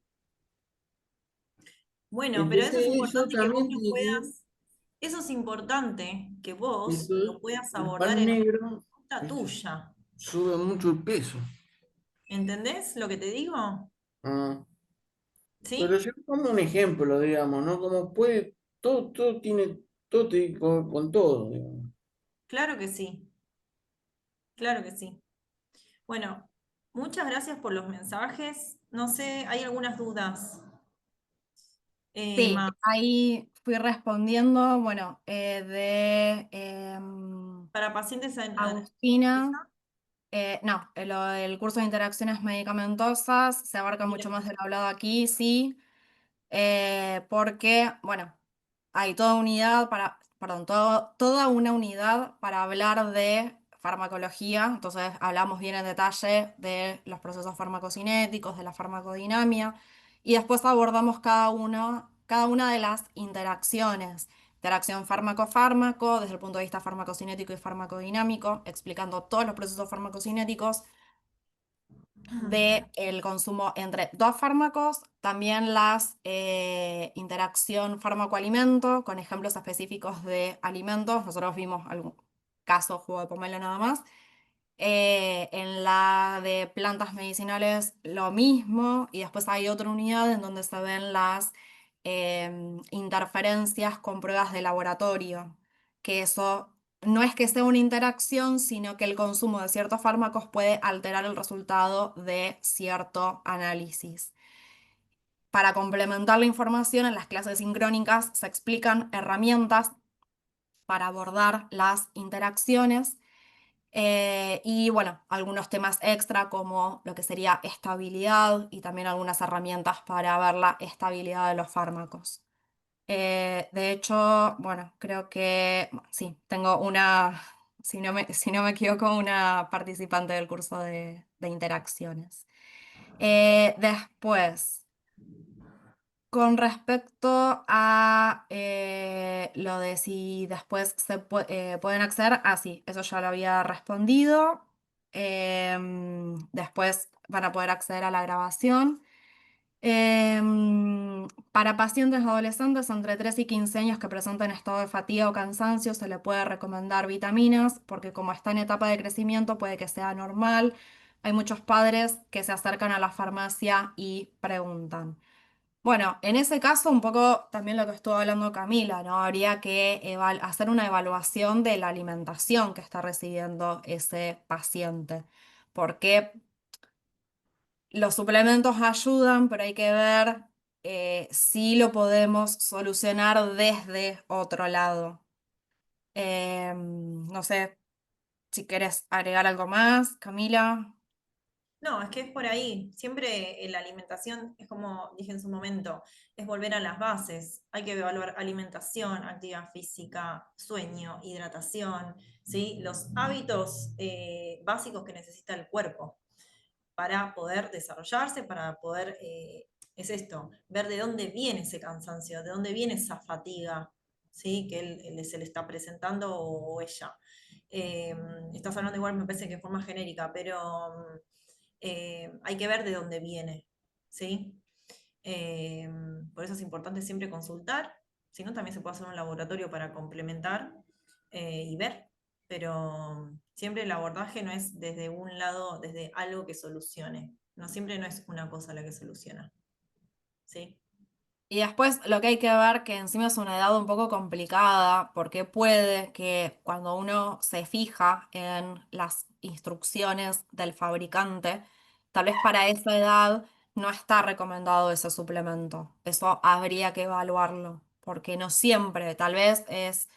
Bueno, pero eso Entonces es eso importante que vos también lo tiene que ver, puedas, eso es importante que vos lo esto, puedas el abordar pan en una negro, conducta ¿viste? tuya. Sube mucho el peso. ¿Entendés lo que te digo? Ah, pero ¿Sí? yo como un ejemplo, digamos, ¿no? Como puede, todo tiene, todo con todo, digamos. Claro que sí, claro que sí. Bueno, muchas gracias por los mensajes. No sé, hay algunas dudas Sí, más. ahí fui respondiendo, bueno, de Para pacientes Agustina. No, lo del curso de interacciones medicamentosas se abarca mucho más de lo hablado aquí, sí, porque, bueno, hay toda unidad para, perdón, toda una unidad para hablar de farmacología, entonces hablamos bien en detalle de los procesos farmacocinéticos, de la farmacodinamia, y después abordamos cada una de las interacciones. Interacción fármaco-fármaco, desde el punto de vista farmacocinético y farmacodinámico, explicando todos los procesos farmacocinéticos del consumo entre dos fármacos, también las interacción fármaco-alimento, con ejemplos específicos de alimentos. Nosotros vimos algún caso jugo de pomelo nada más. En la de plantas medicinales lo mismo, y después hay otra unidad en donde se ven las interferencias con pruebas de laboratorio, que eso no es que sea una interacción, sino que el consumo de ciertos fármacos puede alterar el resultado de cierto análisis. Para complementar la información, en las clases sincrónicas se explican herramientas para abordar las interacciones y bueno, algunos temas extra como lo que sería estabilidad y también algunas herramientas para ver la estabilidad de los fármacos. De hecho, bueno, creo que bueno, sí, tengo una, si no me equivoco, una participante del curso de interacciones. Después, con respecto a lo de si después pueden acceder, sí, eso ya lo había respondido. Después van a poder acceder a la grabación. Para pacientes adolescentes entre 3 y 15 años que presenten estado de fatiga o cansancio, se le puede recomendar vitaminas, porque como está en etapa de crecimiento, puede que sea normal. Hay muchos padres que se acercan a la farmacia y preguntan. Bueno, en ese caso, un poco también lo que estuvo hablando Camila, ¿no? Habría que hacer una evaluación de la alimentación que está recibiendo ese paciente, porque los suplementos ayudan, pero hay que ver si lo podemos solucionar desde otro lado. No sé, Si querés agregar algo más, Camila. No, es que es por ahí. Siempre la alimentación, es como dije en su momento, es volver a las bases. Hay que evaluar alimentación, actividad física, sueño, hidratación, ¿sí? Los hábitos básicos que necesita el cuerpo para poder desarrollarse, para poder, es esto, ver de dónde viene ese cansancio, de dónde viene esa fatiga, ¿sí? Que se le está presentando o ella. Eh, Estás hablando igual, me parece que de forma genérica, pero hay que ver de dónde viene, ¿sí? Eh, por eso es importante siempre consultar, si no también se puede hacer un laboratorio para complementar y ver, pero siempre el abordaje no es desde un lado, desde algo que solucione, no siempre no es una cosa la que soluciona, ¿sí? Y después lo que hay que ver, que encima es una edad un poco complicada, porque puede que cuando uno se fija en las instrucciones del fabricante, tal vez para esa edad no está recomendado ese suplemento. Eso habría que evaluarlo, porque no siempre, tal vez es,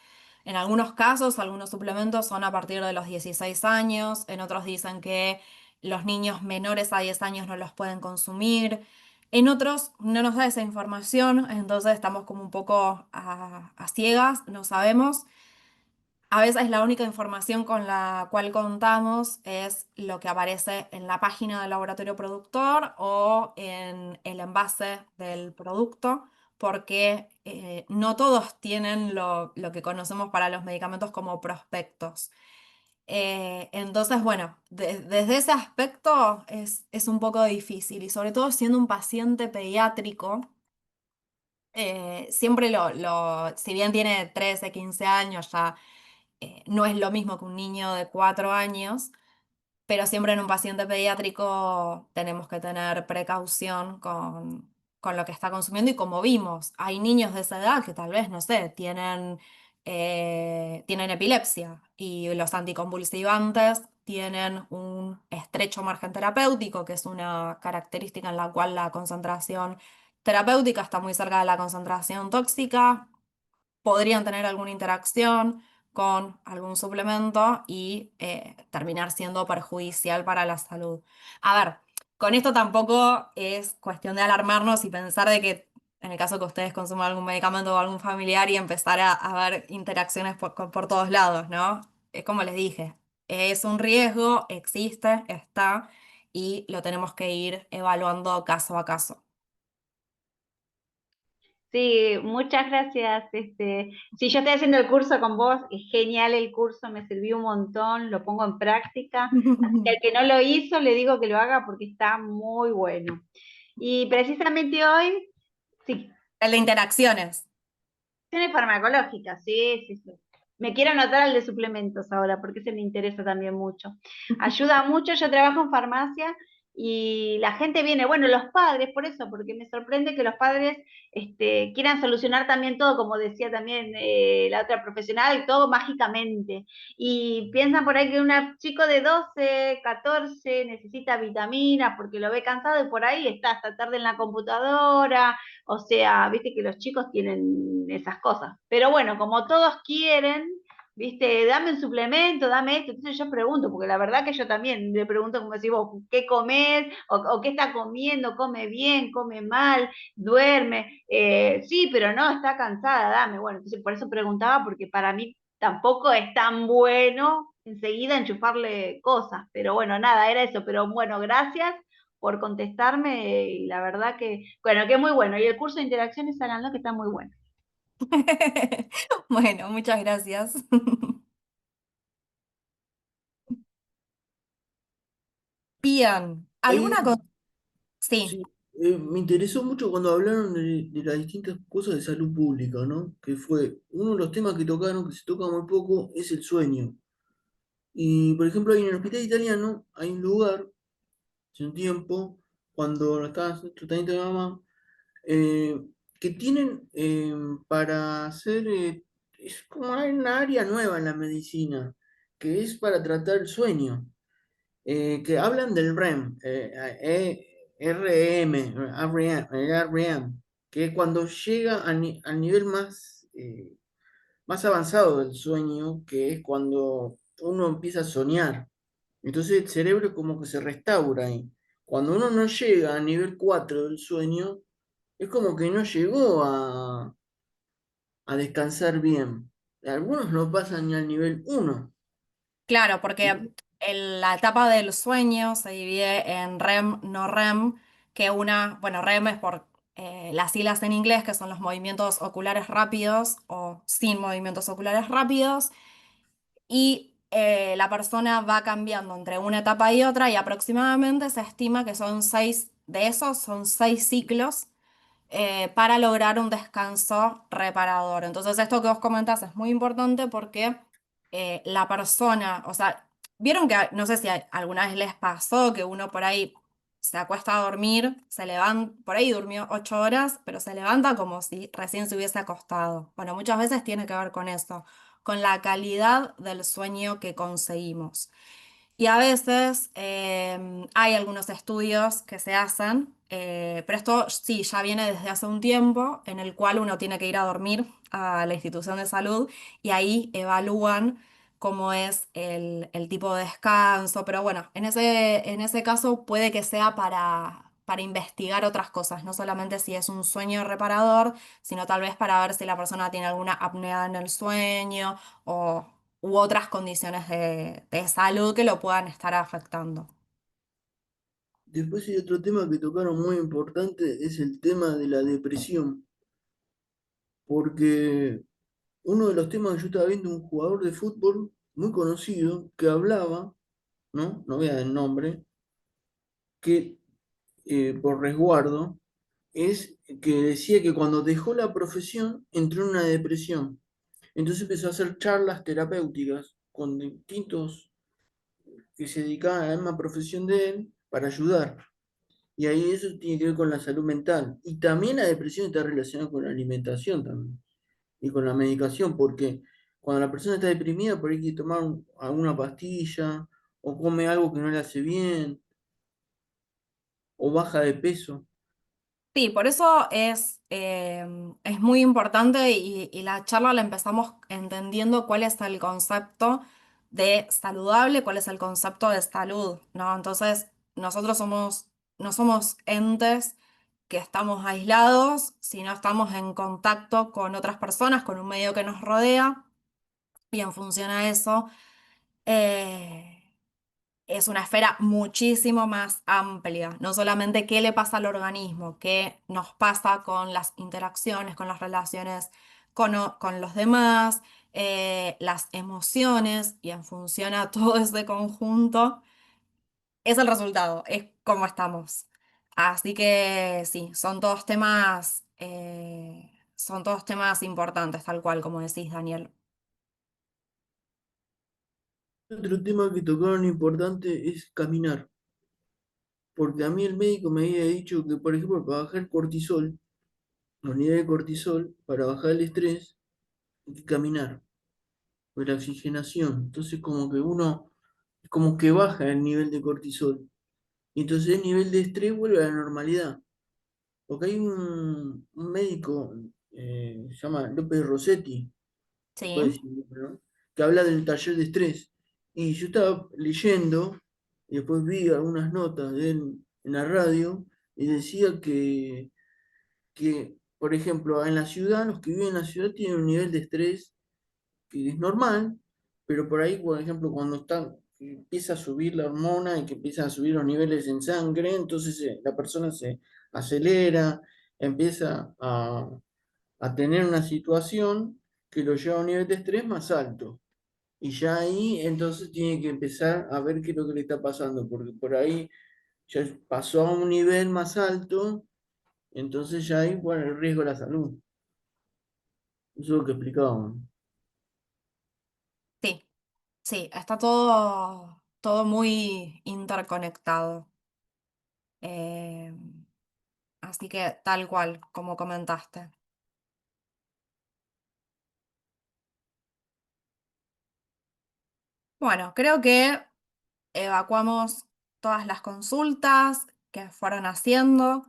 en algunos casos, algunos suplementos son a partir de los 16 años, en otros dicen que los niños menores a 10 años no los pueden consumir. En otros no nos da esa información, entonces estamos como un poco a ciegas, no sabemos. A veces la única información con la cual contamos es lo que aparece en la página del laboratorio productor o en el envase del producto, porque no todos tienen lo que conocemos para los medicamentos como prospectos. Entonces, bueno, desde ese aspecto es un poco difícil y sobre todo siendo un paciente pediátrico, siempre si bien tiene 13 15 años, ya no es lo mismo que un niño de 4 años, pero siempre en un paciente pediátrico tenemos que tener precaución con lo que está consumiendo y como vimos, hay niños de esa edad que tal vez, no sé, tienen epilepsia y los anticonvulsivantes tienen un estrecho margen terapéutico, que es una característica en la cual la concentración terapéutica está muy cerca de la concentración tóxica, podrían tener alguna interacción con algún suplemento y terminar siendo perjudicial para la salud. A ver, con esto tampoco es cuestión de alarmarnos y pensar de que en el caso que ustedes consuman algún medicamento o algún familiar y empezar a ver interacciones por todos lados, ¿no? Es como les dije, es un riesgo, existe, está y lo tenemos que ir evaluando caso a caso. Sí, muchas gracias. Sí, yo estoy haciendo el curso con vos, es genial el curso, me sirvió un montón, lo pongo en práctica. Así que al que no lo hizo, le digo que lo haga porque está muy bueno. Y precisamente hoy, sí, El de interacciones. tiene farmacológica, sí, sí, sí. Me quiero anotar al de suplementos ahora porque ese me interesa también mucho. Ayuda mucho, yo trabajo en farmacia y la gente viene, bueno, los padres, por eso, porque me sorprende que los padres quieran solucionar también todo, como decía también la otra profesional, todo mágicamente. Y piensan por ahí que un chico de 12 14 necesita vitaminas porque lo ve cansado y por ahí está hasta tarde en la computadora, o sea, viste que los chicos tienen esas cosas. Pero bueno, como todos quieren, viste, dame un suplemento, dame esto. Entonces yo pregunto, porque la verdad que yo también le pregunto, como decís vos, ¿qué comer? O qué está comiendo, come bien, come mal, duerme. Sí, pero no, está cansada, dame. Bueno, entonces por eso preguntaba, porque para mí tampoco es tan bueno enseguida enchufarle cosas. Pero bueno, nada, era eso. Pero bueno, gracias por contestarme y la verdad que, bueno, que es muy bueno. Y el curso de interacciones hablando que está muy bueno. Bueno, muchas gracias. Bien, Ahí, ¿alguna cosa? Sí. sí, me interesó mucho cuando hablaron de las distintas cosas de salud pública, ¿no? Que fue uno de los temas que tocaron, que se toca muy poco, es el sueño. Y, por ejemplo, ahí en el hospital italiano hay un lugar, hace un tiempo, cuando estaba en el tratamiento de mamá, eh, que tienen para hacer, es como hay una área nueva en la medicina, que es para tratar el sueño, que hablan del REM, RM, REM, que es cuando llega al nivel más, más avanzado del sueño, que es cuando uno empieza a soñar. Entonces el cerebro como que se restaura ahí. Cuando uno no llega a nivel 4 del sueño, es como que no llegó a descansar bien. Algunos no pasan ni al nivel 1. Claro, porque la etapa del sueño se divide en REM, no REM, que bueno, REM es por las siglas en inglés, que son los movimientos oculares rápidos o sin movimientos oculares rápidos, y la persona va cambiando entre una etapa y otra, y aproximadamente se estima que son 6 ciclos para lograr un descanso reparador. Entonces, esto que vos comentás es muy importante porque la persona, o sea, vieron que, no sé si alguna vez les pasó que uno por ahí se acuesta a dormir, se levanta, por ahí durmió 8 horas, pero se levanta como si recién se hubiese acostado. Bueno, muchas veces tiene que ver con eso, con la calidad del sueño que conseguimos. Y a veces hay algunos estudios que se hacen, pero esto sí, ya viene desde hace un tiempo, en el cual uno tiene que ir a dormir a la institución de salud y ahí evalúan cómo es el tipo de descanso. Pero bueno, en ese caso puede que sea para investigar otras cosas, no solamente si es un sueño reparador, sino tal vez para ver si la persona tiene alguna apnea en el sueño o u otras condiciones de salud que lo puedan estar afectando. Después hay otro tema que tocaron muy importante, es el tema de la depresión, porque uno de los temas que yo estaba viendo, un jugador de fútbol muy conocido que hablaba, ¿no? No voy a dar el nombre, que por resguardo, es que decía que cuando dejó la profesión entró en una depresión. Entonces empezó a hacer charlas terapéuticas con distintos que se dedicaban a la misma profesión de él para ayudar. Y ahí eso tiene que ver con la salud mental. Y también la depresión está relacionada con la alimentación también y con la medicación, porque cuando la persona está deprimida, por ahí hay que tomar alguna pastilla o come algo que no le hace bien o baja de peso. Sí, por eso es muy importante y la charla la empezamos entendiendo cuál es el concepto de saludable, cuál es el concepto de salud, ¿no? Entonces, nosotros no somos entes que estamos aislados, sino estamos en contacto con otras personas, con un medio que nos rodea, y en función a eso, eh, es una esfera muchísimo más amplia, no solamente qué le pasa al organismo, qué nos pasa con las interacciones, con las relaciones con los demás, las emociones, y en función a todo ese conjunto, es el resultado, es cómo estamos. Así que sí, son todos temas importantes, tal cual como decís, Daniel. Otro tema que tocaron importante es caminar, porque a mí el médico me había dicho que, por ejemplo, para bajar el cortisol, los niveles de cortisol, para bajar el estrés, hay que caminar, por la oxigenación. Entonces, como que baja el nivel de cortisol. Y entonces el nivel de estrés vuelve a la normalidad. Porque hay un médico, se llama López Rossetti, puede Sí, decir, ¿no? Que habla del taller de estrés. Y yo estaba leyendo, y después vi algunas notas de él en la radio, y decía que, por ejemplo, en la ciudad, los que viven en la ciudad tienen un nivel de estrés que es normal, pero por ahí, por ejemplo, cuando empieza a subir la hormona y que empiezan a subir los niveles en sangre, entonces la persona se acelera, empieza a tener una situación que lo lleva a un nivel de estrés más alto. Y ya ahí entonces tiene que empezar a ver qué es lo que le está pasando, porque por ahí ya pasó a un nivel más alto, entonces ya ahí, bueno, el riesgo de la salud. Eso es lo que explicaban. sí. Sí, está todo muy interconectado. Eh, Así que tal cual, como comentaste. Bueno, creo que evacuamos todas las consultas que fueron haciendo.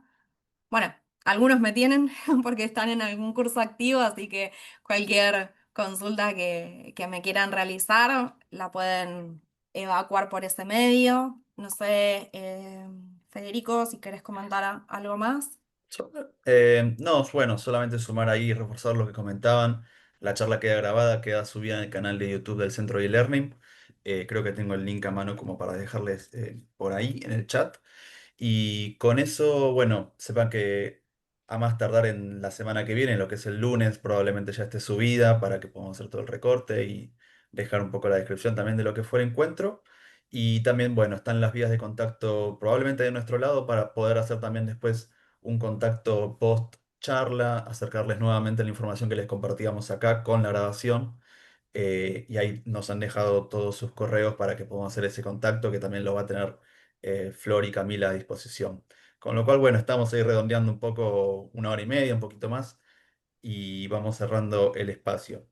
Bueno, algunos me tienen porque están en algún curso activo, así que cualquier consulta que me quieran realizar, la pueden evacuar por ese medio. No sé, Federico, si querés comentar algo más. No, bueno, solamente sumar ahí y reforzar lo que comentaban. La charla queda grabada, queda subida en el canal de YouTube del Centro de Learning. Creo que tengo el link a mano como para dejarles por ahí en el chat. Y con eso, bueno, sepan que a más tardar en la semana que viene, lo que es el lunes, probablemente ya esté subida para que podamos hacer todo el recorte y dejar un poco la descripción también de lo que fue el encuentro. Y también, bueno, están las vías de contacto probablemente de nuestro lado para poder hacer también después un contacto post charla, acercarles nuevamente la información que les compartíamos acá con la grabación. Y ahí nos han dejado todos sus correos para que podamos hacer ese contacto, que también lo va a tener Flor y Camila a disposición. Con lo cual, bueno, estamos ahí redondeando un poco 1 hora y media, un poquito más, y vamos cerrando el espacio.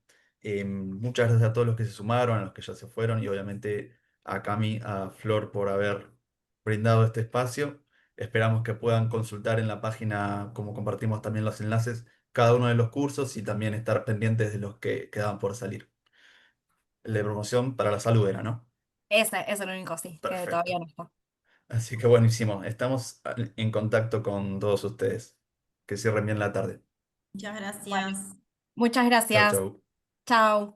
Muchas gracias a todos los que se sumaron, a los que ya se fueron, y obviamente a Cami, a Flor por haber brindado este espacio. Esperamos que puedan consultar en la página, como compartimos también los enlaces, cada uno de los cursos y también estar pendientes de los que quedan por salir. El de promoción para la salud era, ¿no? Ese es el único, sí, que todavía Perfecto. no está. Así que buenísimo. Estamos en contacto con todos ustedes. Que cierren bien la tarde. Muchas Bueno, gracias. muchas Chau, gracias. chau. Chao.